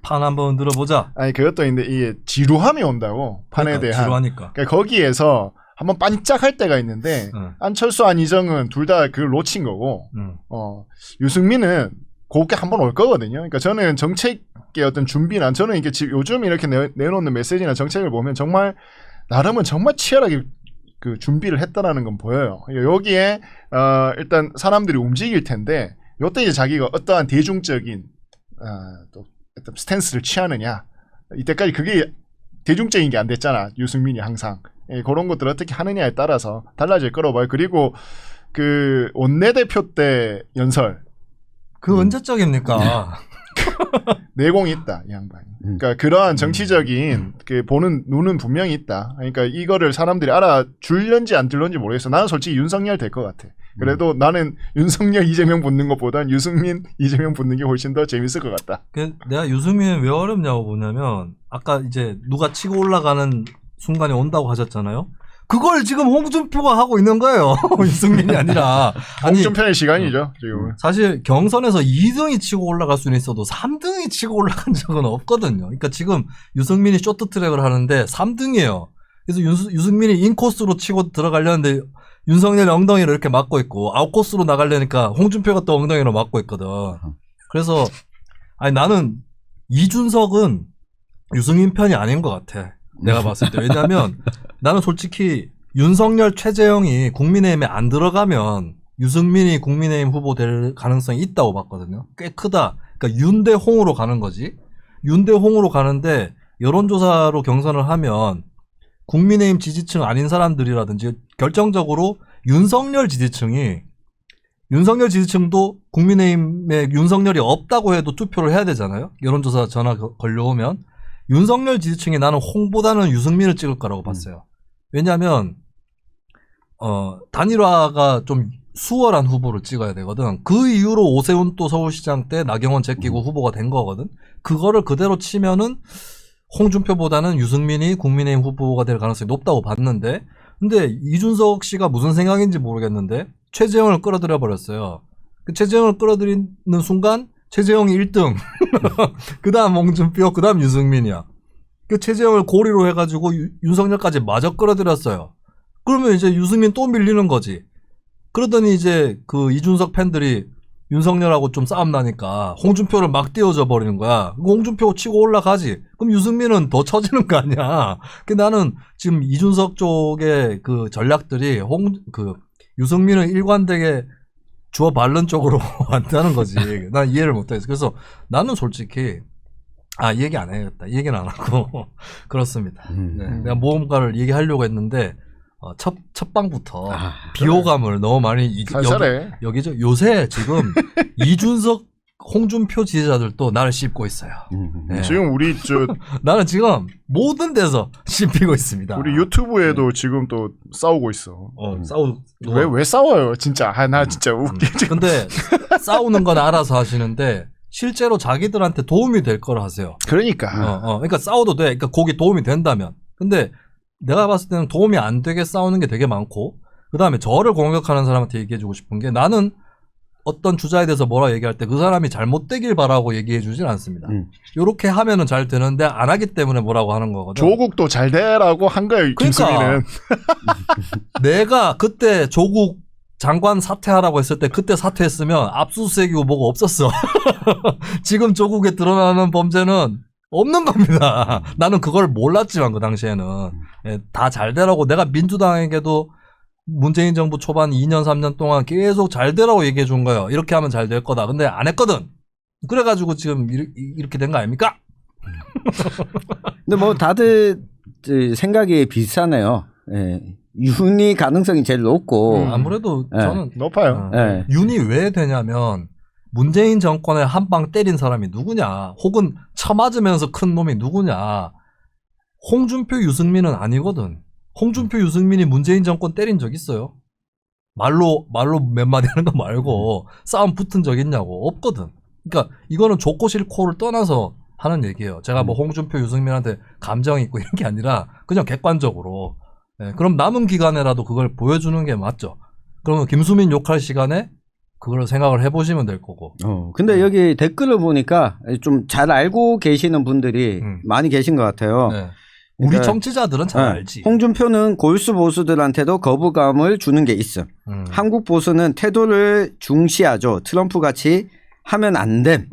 판 한번 들어보자. 아니 그것도 있는데 이게 지루함이 온다고 판에 그러니까, 대한. 지루하니까. 그러니까 거기에서 한번 반짝할 때가 있는데 안철수 안희정은 둘 다 그걸 놓친 거고 유승민은 그게 한번 올 거거든요. 그러니까 저는 정책의 어떤 준비나 저는 이게 지금 요즘 이렇게 내놓는 메시지나 정책을 보면 정말 나름은 정말 치열하게 그 준비를 했다라는 건 보여요. 여기에 일단 사람들이 움직일 텐데 요때 이제 자기가 어떠한 대중적인 또 어떤 스탠스를 취하느냐 이때까지 그게 대중적인 게 안 됐잖아. 유승민이 항상. 그런 것들 어떻게 하느냐에 따라서 달라질 거라고 봐요. 그리고 그 원내대표 때 연설 그 언제적입니까? 내공이 있다 이 양반이. 그러니까 그러한 정치적인 그 보는 눈은 분명히 있다. 그러니까 이거를 사람들이 알아줄런지 안 줄런지 모르겠어. 나는 솔직히 윤석열 될 것 같아. 그래도 나는 윤석열 이재명 붙는 것보단 유승민 이재명 붙는 게 훨씬 더 재밌을 것 같다. 내가 유승민은 왜 어렵냐고 보냐면 아까 이제 누가 치고 올라가는 순간이 온다고 하셨잖아요. 그걸 지금 홍준표가 하고 있는 거예요. 유승민이 아니라. 홍준표의 시간이죠. 지금. 사실 경선에서 2등이 치고 올라갈 수는 있어도 3등이 치고 올라간 적은 없거든요. 그러니까 지금 유승민이 쇼트트랙을 하는데 3등이에요. 그래서 유승민이 인코스로 치고 들어가려는데 윤석열 엉덩이를 이렇게 막고 있고 아웃코스로 나가려니까 홍준표가 또 엉덩이로 막고 있거든. 그래서 나는 이준석은 유승민 편이 아닌 것 같아. 내가 봤을 때. 왜냐하면 나는 솔직히 윤석열, 최재형이 국민의힘에 안 들어가면 유승민이 국민의힘 후보 될 가능성이 있다고 봤거든요. 꽤 크다. 그러니까 윤대홍으로 가는 거지. 윤대홍으로 가는데 여론조사로 경선을 하면 국민의힘 지지층 아닌 사람들이라든지 결정적으로 윤석열 지지층이 윤석열 지지층도 국민의힘에 윤석열이 없다고 해도 투표를 해야 되잖아요. 여론조사 전화 걸려오면. 윤석열 지지층이 나는 홍보다는 유승민을 찍을 거라고 봤어요. 왜냐하면 단일화가 좀 수월한 후보를 찍어야 되거든. 그 이후로 오세훈 또 서울시장 때 나경원 제끼고 후보가 된 거거든. 그거를 그대로 치면은 홍준표보다는 유승민이 국민의힘 후보가 될 가능성이 높다고 봤는데, 근데 이준석 씨가 무슨 생각인지 모르겠는데 최재형을 끌어들여 버렸어요. 그 최재형을 끌어들이는 순간 최재형이 1등, 그 다음 홍준표, 그 다음 유승민이야. 그 최재형을 고리로 해가지고 윤석열까지 마저 끌어들였어요. 그러면 이제 유승민 또 밀리는 거지. 그러더니 이제 그 이준석 팬들이 윤석열하고 좀 싸움 나니까 홍준표를 막 띄워줘 버리는 거야. 홍준표 치고 올라가지. 그럼 유승민은 더 처지는 거 아니야. 나는 지금 이준석 쪽의 그 전략들이 유승민을 일관되게 주워 바른 쪽으로 왔다는 거지. 난 이해를 못하겠어. 그래서 나는 솔직히 이 얘기 안 해야겠다. 이 얘기는 안 하고 그렇습니다. 네. 내가 모험가를 얘기하려고 했는데 첫 방부터 비호감을 너무 많이 여기죠. 요새 지금 이준석, 홍준표 지지자들도 나를 씹고 있어요. 네. 지금 우리 나는 지금 모든 데서 씹히고 있습니다. 우리 유튜브에도 지금 또 싸우고 있어. 왜 싸워요? 진짜 나 진짜 웃기지. 근데 싸우는 건 알아서 하시는데 실제로 자기들한테 도움이 될 거라 하세요. 그러니까. 그러니까 싸워도 돼. 그러니까 거기 도움이 된다면. 근데 내가 봤을 때는 도움이 안 되게 싸우는 게 되게 많고, 그 다음에 저를 공격하는 사람한테 얘기해주고 싶은 게, 나는 어떤 주자에 대해서 뭐라 얘기할 때 그 사람이 잘못되길 바라고 얘기해주진 않습니다. 요렇게 하면은 잘 되는데 안 하기 때문에 뭐라고 하는 거거든. 조국도 잘 되라고 한 거예요. 김수민은. 내가 그때 조국 장관 사퇴하라고 했을 때 그때 사퇴했으면 압수수색이고 뭐가 없었어. 지금 조국에 드러나는 범죄는 없는 겁니다. 나는 그걸 몰랐지만 그 당시에는 다 잘 되라고, 내가 민주당에게도 문재인 정부 초반 2년 3년 동안 계속 잘 되라고 얘기해 준 거예요. 이렇게 하면 잘 될 거다. 근데 안 했거든. 그래가지고 지금 이렇게 된 거 아닙니까? 근데 뭐 다들 생각이 비슷하네요. 예. 윤이 가능성이 제일 높고 아무래도 저는 높아요. 윤이 왜 되냐면 문재인 정권에 한 방 때린 사람이 누구냐, 혹은 쳐맞으면서 큰 놈이 누구냐. 홍준표, 유승민은 아니거든. 홍준표, 유승민이 문재인 정권 때린 적 있어요? 말로 몇 마디 하는 거 말고 싸움 붙은 적 있냐고. 없거든. 그러니까 이거는 좋고 싫고를 떠나서 하는 얘기예요. 제가 뭐 홍준표, 유승민한테 감정이 있고 이런 게 아니라 그냥 객관적으로. 그럼 남은 기간에라도 그걸 보여주는 게 맞죠. 그러면 김수민 욕할 시간에 그걸 생각을 해보시면 될 거고. 근데 여기 댓글을 보니까 좀 잘 알고 계시는 분들이 많이 계신 것 같아요. 네. 우리 그러니까, 정치자들은 잘 알지. 홍준표는 골수 보수들한테도 거부감을 주는 게 있음. 한국 보수는 태도를 중시하죠. 트럼프 같이 하면 안 됨.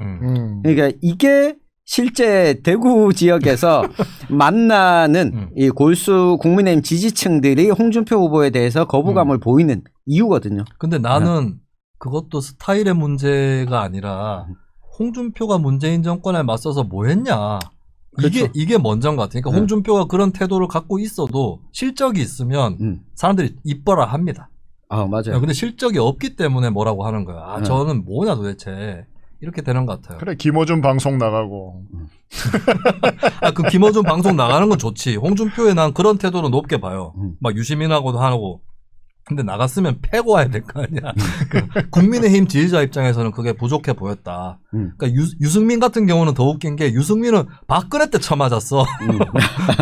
그러니까 이게 실제 대구 지역에서 만나는 이 골수 국민의힘 지지층들이 홍준표 후보에 대해서 거부감을 보이는 이유거든요. 근데 나는 그것도 스타일의 문제가 아니라 홍준표가 문재인 정권에 맞서서 뭐 했냐. 그렇죠. 이게 먼저인 것 같아요. 그러니까 홍준표가 그런 태도를 갖고 있어도 실적이 있으면 사람들이 이뻐라 합니다. 맞아요. 근데 실적이 없기 때문에 뭐라고 하는 거야. 저는 뭐냐 도대체. 이렇게 되는 것 같아요. 그래, 김어준 방송 나가고. 그 김어준 방송 나가는 건 좋지. 홍준표에 난 그런 태도로 높게 봐요. 막 유시민하고도 하고. 근데 나갔으면 패고 와야 될 거 아니야. 국민의힘 지지자 입장에서는 그게 부족해 보였다. 그러니까 유승민 같은 경우는 더 웃긴 게, 유승민은 박근혜 때 쳐맞았어.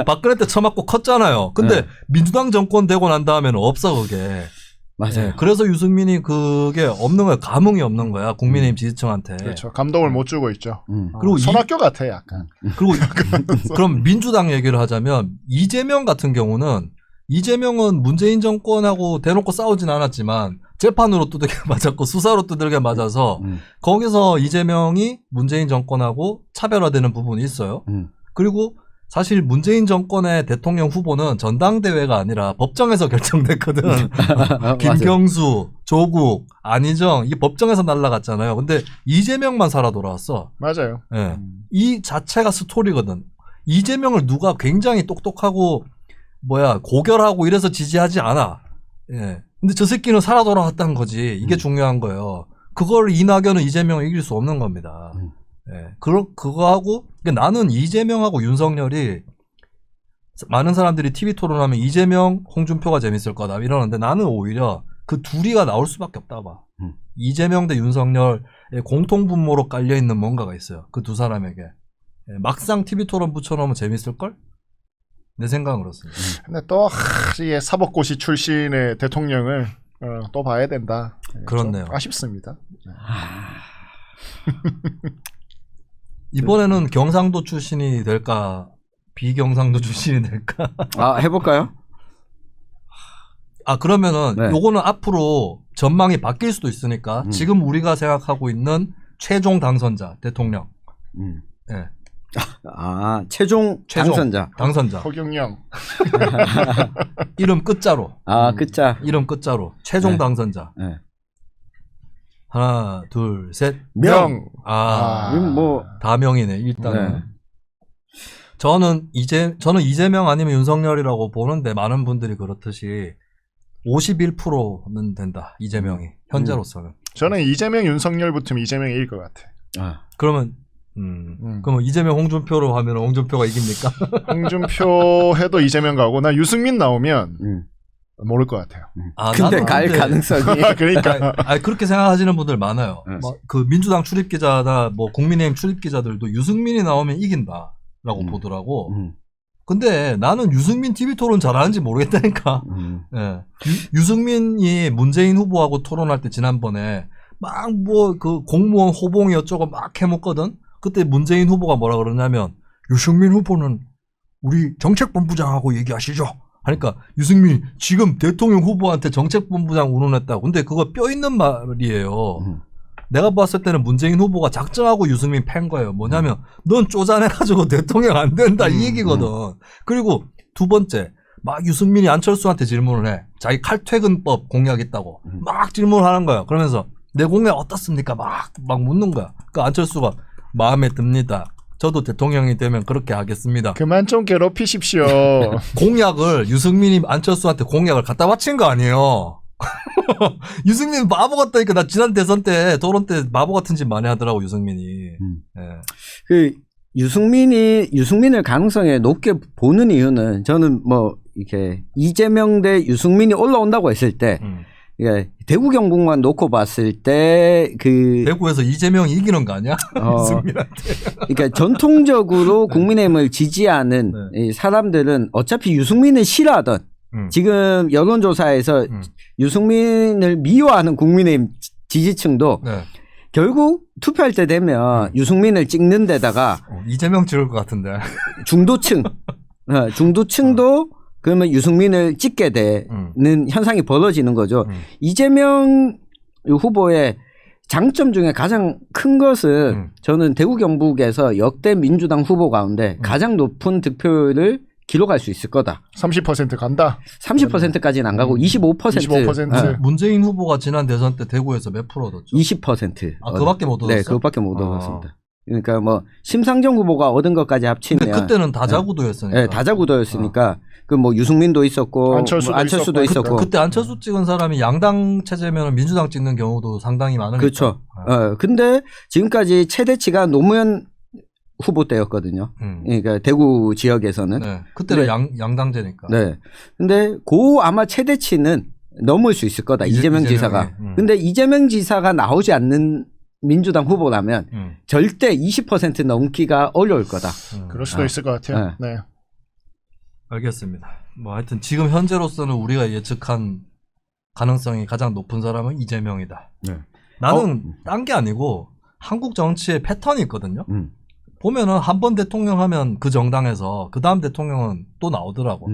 박근혜 때 쳐맞고 컸잖아요. 근데 민주당 정권 되고 난 다음에는 없어 그게. 맞아요. 그래서 유승민이 그게 없는 거야. 감흥이 없는 거야. 국민의힘 지지층한테. 그렇죠. 감동을 못 주고 있죠. 그리고 손학규 같아 약간. 그리고 그럼 민주당 얘기를 하자면, 이재명 같은 경우는, 이재명은 문재인 정권하고 대놓고 싸우진 않았지만 재판으로 두들겨 맞았고 수사로 두들겨 맞아서 거기서 이재명이 문재인 정권하고 차별화되는 부분이 있어요. 그리고 사실 문재인 정권의 대통령 후보는 전당대회가 아니라 법정에서 결정됐거든. 김경수, 조국, 안희정 이 법정에서 날아갔잖아요. 근데 이재명만 살아 돌아왔어. 맞아요. 이 자체가 스토리거든. 이재명을 누가 굉장히 똑똑하고 고결하고 이래서 지지하지 않아. 근데 저 새끼는 살아 돌아왔다는 거지. 이게 중요한 거예요. 그걸 이낙연은 이재명을 이길 수 없는 겁니다. 예. 그거하고 그러니까 나는 이재명하고 윤석열이 많은 사람들이 TV 토론하면 이재명, 홍준표가 재밌을 거다 이러는데 나는 오히려 그 둘이가 나올 수밖에 없다 봐. 이재명 대 윤석열의 공통 분모로 깔려 있는 뭔가가 있어요. 그 두 사람에게. 예. 막상 TV 토론 붙여놓으면 재밌을걸? 내 생각은 그렇습니다. 근데 또 이 사법고시 출신의 대통령을 또 봐야 된다. 그렇네요. 좀 아쉽습니다. 이번에는 경상도 출신이 될까? 비경상도 출신이 될까? 아, 해볼까요? 아, 그러면은 네. 요거는 앞으로 전망이 바뀔 수도 있으니까 지금 우리가 생각하고 있는 최종 당선자 대통령. 예. 아, 최종 당선자. 허경영. 이름 끝자로. 아, 끝자. 이름 끝자로. 최종 네. 당선자. 네. 하나, 둘, 셋. 명. 이건 뭐 다명이네, 일단은. 네. 저는 이재명 아니면 윤석열이라고 보는데 많은 분들이 그렇듯이 51%는 된다. 이재명이. 현재로서는. 저는 이재명, 윤석열 붙으면 이재명이 이길 것 같아. 아, 그러면 그럼 이재명 홍준표로 하면 홍준표가 이깁니까? 홍준표 해도 이재명 가고 나 유승민 나오면 모를 것 같아요. 아, 근데 나도 갈 가능성이 그러니까 그렇게 생각하시는 분들 많아요. 네. 그 민주당 출입 기자나 뭐 국민의힘 출입 기자들도 유승민이 나오면 이긴다라고 보더라고. 근데 나는 유승민 TV 토론 잘하는지 모르겠다니까. 예. 유승민이 문재인 후보하고 토론할 때 지난번에 막 뭐 그 공무원 호봉이 어쩌고 막 해먹거든. 그때 문재인 후보가 뭐라 그러냐면 유승민 후보는 우리 정책본부장하고 얘기하시죠. 하니까 유승민이 지금 대통령 후보한테 정책본부장 운운했다고. 근데 그거 뼈 있는 말이에요. 내가 봤을 때는 문재인 후보가 작정하고 유승민 팬 거예요. 뭐냐면 넌 쪼잔해가지고 대통령 안 된다 이 얘기거든. 그리고 두 번째 막 유승민이 안철수한테 질문을 해. 자기 칼퇴근법 공약 있다고 막 질문을 하는 거야. 그러면서 내 공약 어떻습니까? 막 묻는 거야. 그 안철수가 마음에 듭니다. 저도 대통령이 되면 그렇게 하겠습니다. 그만 좀 괴롭히십시오. 공약을 유승민이 안철수한테 공약을 갖다 바친 거 아니에요. 유승민 바보 같다니까. 나 지난 대선 때 토론 때 바보 같은 짓 많이 하더라고 유승민이. 예. 그 유승민을 가능성에 높게 보는 이유는 저는 뭐 이렇게 이재명 대 유승민이 올라온다고 했을 때 그러니까 대구 경북만 놓고 봤을 때 그 대구에서 이재명이 이기는 거 아니야? 유승민한테. 그러니까 전통적으로 국민의힘을 지지하는 이 사람들은 어차피 유승민을 싫어하던 지금 여론조사에서 유승민을 미워하는 국민의힘 지지층도 네. 결국 투표할 때 되면 유승민을 찍는 데다가 이재명 찍을 것 같은데. 중도층도 그러면 유승민을 찍게 되는 현상이 벌어지는 거죠. 이재명 후보의 장점 중에 가장 큰 것은 저는 대구 경북에서 역대 민주당 후보 가운데 가장 높은 득표율을 기록할 수 있을 거다. 30% 간다. 30%까지는 안 가고 25%. 25%. 문재인 후보가 지난 대선 때 대구에서 몇 프로 얻었죠? 20%. 아, 그밖에 못 얻었어요? 네, 그것밖에 못 얻었습니다. 그러니까 뭐 심상정 후보가 얻은 것까지 합치면 근데 그때는 다자구도였으니까. 네, 다자구도였으니까 그 뭐 유승민도 있었고 안철수도 있었고. 그때 안철수 찍은 사람이 양당 체제면 민주당 찍는 경우도 상당히 많으니까. 그렇죠. 근데 지금까지 최대치가 노무현 후보 때였거든요. 그러니까 대구 지역에서는. 네, 그때는 양당제니까. 네. 근데 아마 최대치는 넘을 수 있을 거다. 이재명 지사가. 근데 이재명 지사가 나오지 않는 민주당 후보라면 절대 20% 넘기가 어려울 거다. 그럴 수도 있을 것 같아요. 네. 알겠습니다. 뭐 하여튼 지금 현재로서는 우리가 예측한 가능성이 가장 높은 사람은 이재명이다. 네. 나는 딴 게 아니고 한국 정치의 패턴이 있거든요. 보면은 한 번 대통령 하면 그 정당에서 그 다음 대통령은 또 나오더라고.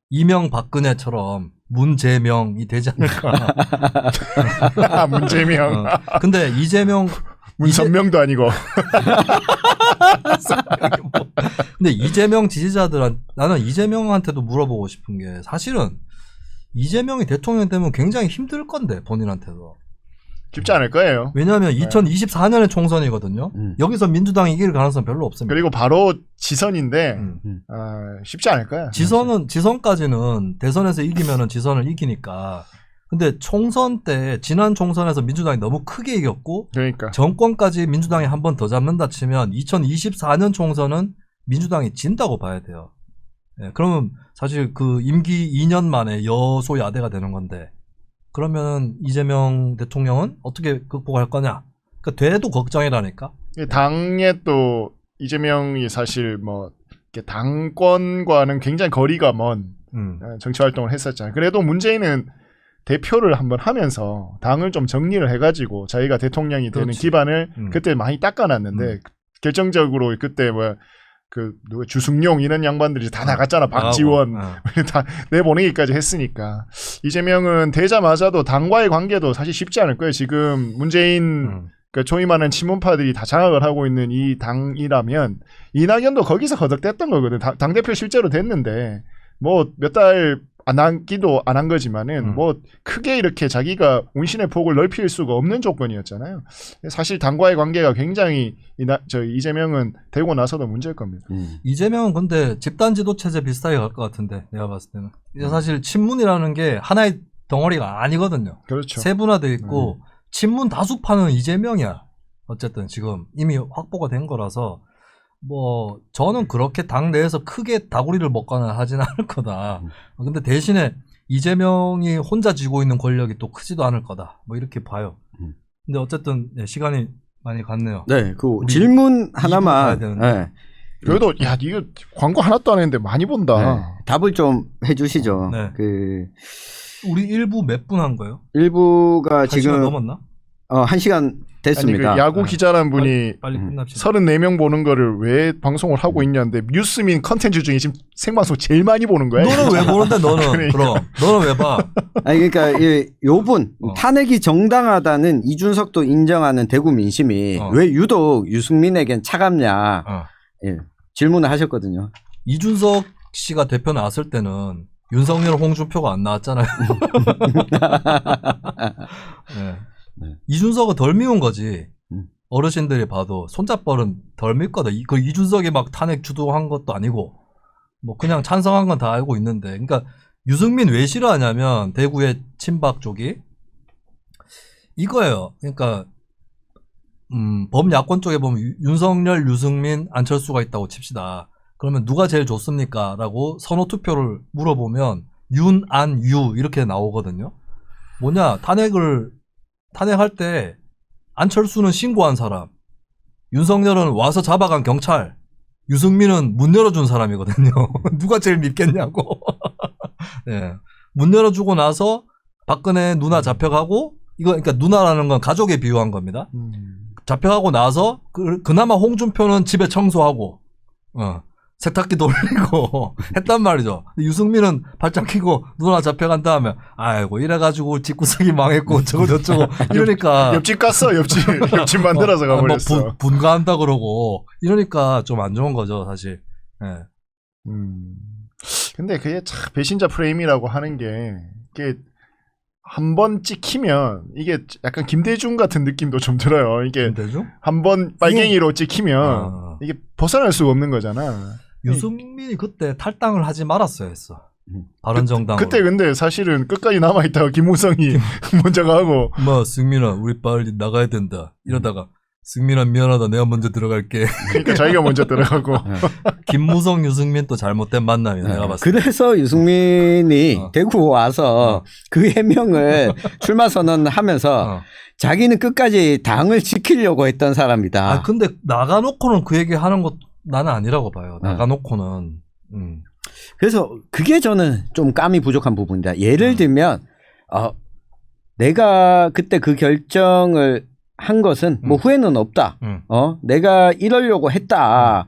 이명박근혜처럼 문재명이 되지 않을까. 문재명. 근데 이재명 문선명도 아니고. 근데 이재명 지지자들은 나는 이재명한테도 물어보고 싶은 게 사실은 이재명이 대통령 되면 굉장히 힘들 건데 본인한테도. 쉽지 않을 거예요. 왜냐하면 2024년에 총선이거든요. 여기서 민주당이 이길 가능성 별로 없습니다. 그리고 바로 지선인데 쉽지 않을 거야. 지선까지는 대선에서 이기면은 지선을 이기니까 근데 총선 때 지난 총선에서 민주당이 너무 크게 이겼고 그러니까 정권까지 민주당이 한 번 더 잡는다 치면 2024년 총선은 민주당이 진다고 봐야 돼요. 예, 그러면 사실 그 임기 2년 만에 여소야대가 되는 건데 그러면 이재명 대통령은 어떻게 극복할 거냐? 그러니까 돼도 걱정이라니까. 당에 또 이재명이 사실 뭐 이렇게 당권과는 굉장히 거리가 먼 정치 활동을 했었잖아요. 그래도 문재인은 대표를 한번 하면서 당을 좀 정리를 해가지고 자기가 대통령이 되는 그렇지. 기반을 그때 많이 닦아놨는데 결정적으로 그때 뭐 그 누구 주승용 이런 양반들이 다 나갔잖아. 박지원 다 내보내기까지 했으니까 이재명은 되자마자도 당과의 관계도 사실 쉽지 않을 거예요. 지금 문재인 그러니까 소위 말하는 친문파들이 다 장악을 하고 있는 이 당이라면 이낙연도 거기서 거덕됐던 거거든. 당대표 실제로 됐는데 뭐 몇 달 안 하기도 안 한 거지만은 뭐 크게 이렇게 자기가 운신의 폭을 넓힐 수가 없는 조건이었잖아요. 사실 당과의 관계가 굉장히 이재명은 되고 나서도 문제일 겁니다. 이재명은 근데 집단 지도 체제 비슷하게 갈 것 같은데 내가 봤을 때는 사실 친문이라는 게 하나의 덩어리가 아니거든요. 그렇죠. 세분화돼 있고 친문 다수파는 이재명이야. 어쨌든 지금 이미 확보가 된 거라서 뭐 저는 그렇게 당 내에서 크게 다구리를 먹거나 하진 않을 거다. 근데 대신에 이재명이 혼자 쥐고 있는 권력이 또 크지도 않을 거다. 뭐 이렇게 봐요. 근데 어쨌든 시간이 많이 갔네요. 네, 그 질문 가야 하나만. 되는데. 네. 그래도 야 이거 광고 하나도 안 했는데 많이 본다. 네. 답을 좀 해주시죠. 네. 그 우리 1부 몇 분 한 거예요? 일부가 1시간 지금 넘었나? 1시간 아니 됐습니다. 그 야구 기자란 분이 빨리 음. 끝납시다. 34명 보는 거를 왜 방송을 하고 있냐는데 뉴스민 컨텐츠 중에 지금 생방송 제일 많이 보는 거야. 너는 왜 보는데 너는 그러니까. 그럼 너는 왜 봐? 아니 그러니까 요분 탄핵이 정당하다는 이준석도 인정하는 대구 민심이 왜 유독 유승민에겐 차갑냐 예, 질문을 하셨거든요. 이준석 씨가 대표 나왔을 때는 윤석열, 홍준표가 안 나왔잖아요. 네. 네. 이준석은 덜 미운 거지. 어르신들이 봐도 손잡벌은 덜 밉거든. 그 이준석이 막 탄핵 주도한 것도 아니고 뭐 그냥 찬성한 건 다 알고 있는데. 그러니까 유승민 왜 싫어하냐면 대구의 친박 쪽이 이거예요. 그러니까 범야권 쪽에 보면 윤석열, 유승민, 안철수가 있다고 칩시다. 그러면 누가 제일 좋습니까? 라고 선호 투표를 물어보면 윤, 안, 유 이렇게 나오거든요. 뭐냐 탄핵할 때 안철수는 신고한 사람, 윤석열은 와서 잡아간 경찰, 유승민은 문 열어준 사람이거든요. 누가 제일 밉겠냐고. 네. 문 열어주고 나서 박근혜 누나 잡혀가고 이거 그러니까 누나라는 건 가족에 비유한 겁니다. 잡혀가고 나서 그나마 홍준표는 집에 청소하고 세탁기 돌리고 했단 말이죠. 유승민은 발장 키고 누나 잡혀간 다음에 아이고 이래가지고 집구석이 망했고 저쩌고 이러니까 옆집 갔어. 옆집 만들어서 가버렸어. 뭐 분가한다 그러고 이러니까 좀 안 좋은 거죠 사실. 네. 근데 그게 참 배신자 프레임이라고 하는 게 이게 한 번 찍히면 이게 약간 김대중 같은 느낌도 좀 들어요. 이게 한 번 빨갱이로 찍히면 이게 벗어날 수가 없는 거잖아. 유승민이 그때 탈당을 하지 말았어야 했어. 바른정당. 그때 근데 사실은 끝까지 남아있다가 김무성이 먼저 가고. 뭐 승민아 우리 빨리 나가야 된다. 이러다가 승민아 미안하다 내가 먼저 들어갈게. 그러니까 자기가 먼저 들어가고. 김무성 유승민 또 잘못된 만남이다. 내가 봤을 때. 그래서 유승민이 대구 와서 그 해명을 출마 선언하면서 자기는 끝까지 당을 지키려고 했던 사람이다. 아 근데 나가놓고는 그 얘기 하는 것 나는 아니라고 봐요. 나가놓고는. 그래서 그게 저는 좀 감이 부족한 부분이다. 예를 들면 내가 그때 그 결정을 한 것은 뭐 후회는 없다. 내가 이러려고 했다.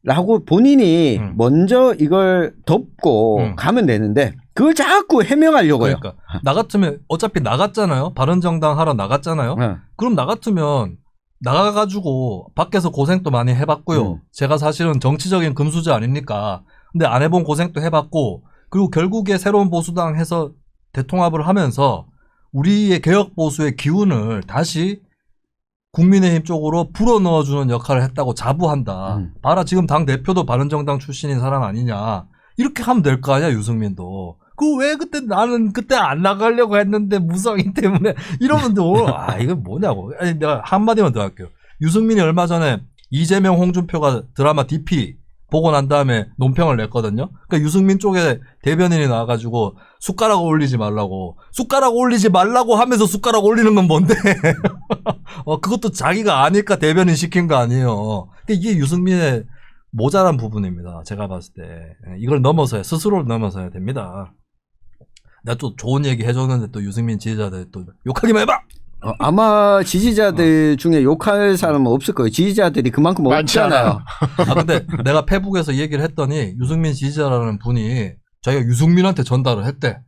라고 본인이 먼저 이걸 덮고 가면 되는데 그걸 자꾸 해명하려고 해요. 그러니까 나 같으면 어차피 나갔잖아요. 바른정당 하러 나갔잖아요. 그럼 나 같으면 나가가지고 밖에서 고생도 많이 해봤고요. 제가 사실은 정치적인 금수저 아닙니까? 근데 안 해본 고생도 해봤고 그리고 결국에 새로운 보수당 해서 대통합을 하면서 우리의 개혁보수의 기운을 다시 국민의힘 쪽으로 불어넣어주는 역할을 했다고 자부한다. 봐라 지금 당대표도 바른정당 출신인 사람 아니냐. 이렇게 하면 될 거 아니야 유승민도. 그 왜 그때 나는 그때 안 나가려고 했는데 무성이 때문에 이러면 이거 뭐냐고. 아니, 내가 한마디만 더 할게요. 유승민이 얼마 전에 이재명 홍준표가 드라마 DP 보고 난 다음에 논평을 냈거든요. 그러니까 유승민 쪽에 대변인이 나와가지고 숟가락 올리지 말라고 하면서 숟가락 올리는 건 뭔데? 그것도 자기가 아니까 대변인 시킨 거 아니에요. 이게 유승민의 모자란 부분입니다. 제가 봤을 때 이걸 스스로를 넘어서야 됩니다. 내가 또 좋은 얘기 해줬는데 또 유승민 지지자들 또 욕하기만 해봐. 아마 지지자들 중에 욕할 사람은 없을 거예요. 지지자들이 그만큼 없잖아요. 근데 내가 페북에서 얘기를 했더니 유승민 지지자라는 분이 자기가 유승민한테 전달을 했대.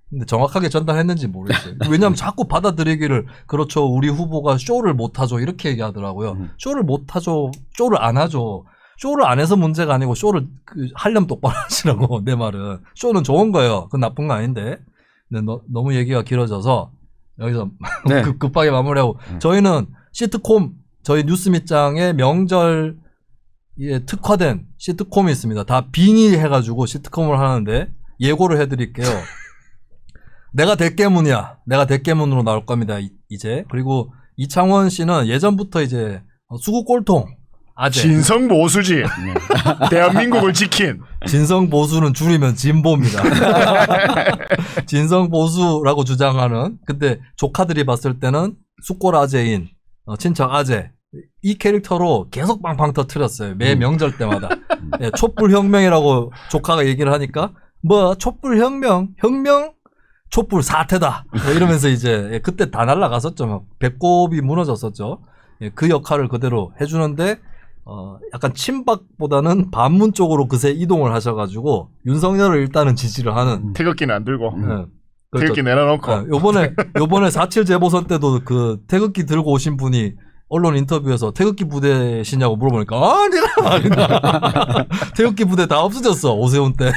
근데 정확하게 전달했는지 모르겠어요. 왜냐하면 자꾸 받아들이기를 그렇죠. 우리 후보가 쇼를 못하죠. 이렇게 얘기하더라고요. 쇼를 못하죠. 쇼를 안 하죠. 쇼를 안 해서 문제가 아니고 쇼를 하려면 똑바로 하시라고. 내 말은. 쇼는 좋은 거예요. 그건 나쁜 거 아닌데. 근데 너무 얘기가 길어져서 여기서 네. 급하게 마무리하고 저희는 시트콤 저희 뉴스 밑장에 명절에 특화된 시트콤이 있습니다. 다 빙의해가지고 시트콤을 하는데 예고를 해드릴게요. 내가 대깨문이야. 내가 대깨문으로 나올 겁니다. 이제. 그리고 이창원 씨는 예전부터 이제 수구꼴통 아재. 진성보수지. 대한민국을 지킨. 진성보수는 줄이면 진보입니다. 진성보수라고 주장하는 근데 조카들이 봤을 때는 숙골 아재인 친척 아재 이 캐릭터로 계속 빵빵 터뜨렸어요. 매 명절 때마다. 예, 촛불혁명이라고 조카가 얘기를 하니까 촛불혁명? 촛불 사태다. 이러면서 이제 그때 다 날라갔었죠. 막 배꼽이 무너졌었죠. 예, 그 역할을 그대로 해주는데 약간 친박보다는 반문 쪽으로 그새 이동을 하셔가지고 윤석열을 일단은 지지를 하는. 태극기는 안 들고. 예, 태극기 내려놓고. 요번에 4.7 재보선 때도 그 태극기 들고 오신 분이 언론 인터뷰에서 태극기 부대시냐고 물어보니까 아니다. 태극기 부대 다 없어졌어. 오세훈 때.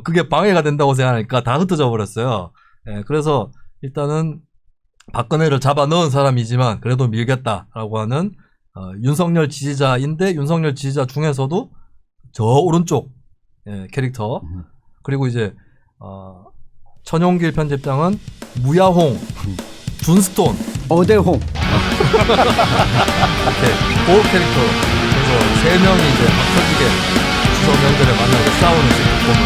그게 방해가 된다고 생각하니까 다 흩어져 버렸어요. 예, 그래서 일단은 박근혜를 잡아 넣은 사람이지만 그래도 밀겠다라고 하는 윤석열 지지자인데 윤석열 지지자 중에서도 저 오른쪽 캐릭터 그리고 이제 천용길 편집장은 무야홍, 준스톤, 어대홍 이렇게 보호 캐릭터 그래서 세 명이 이제 막 터지게 추석 명절에 만나고 싸우는 시트콤을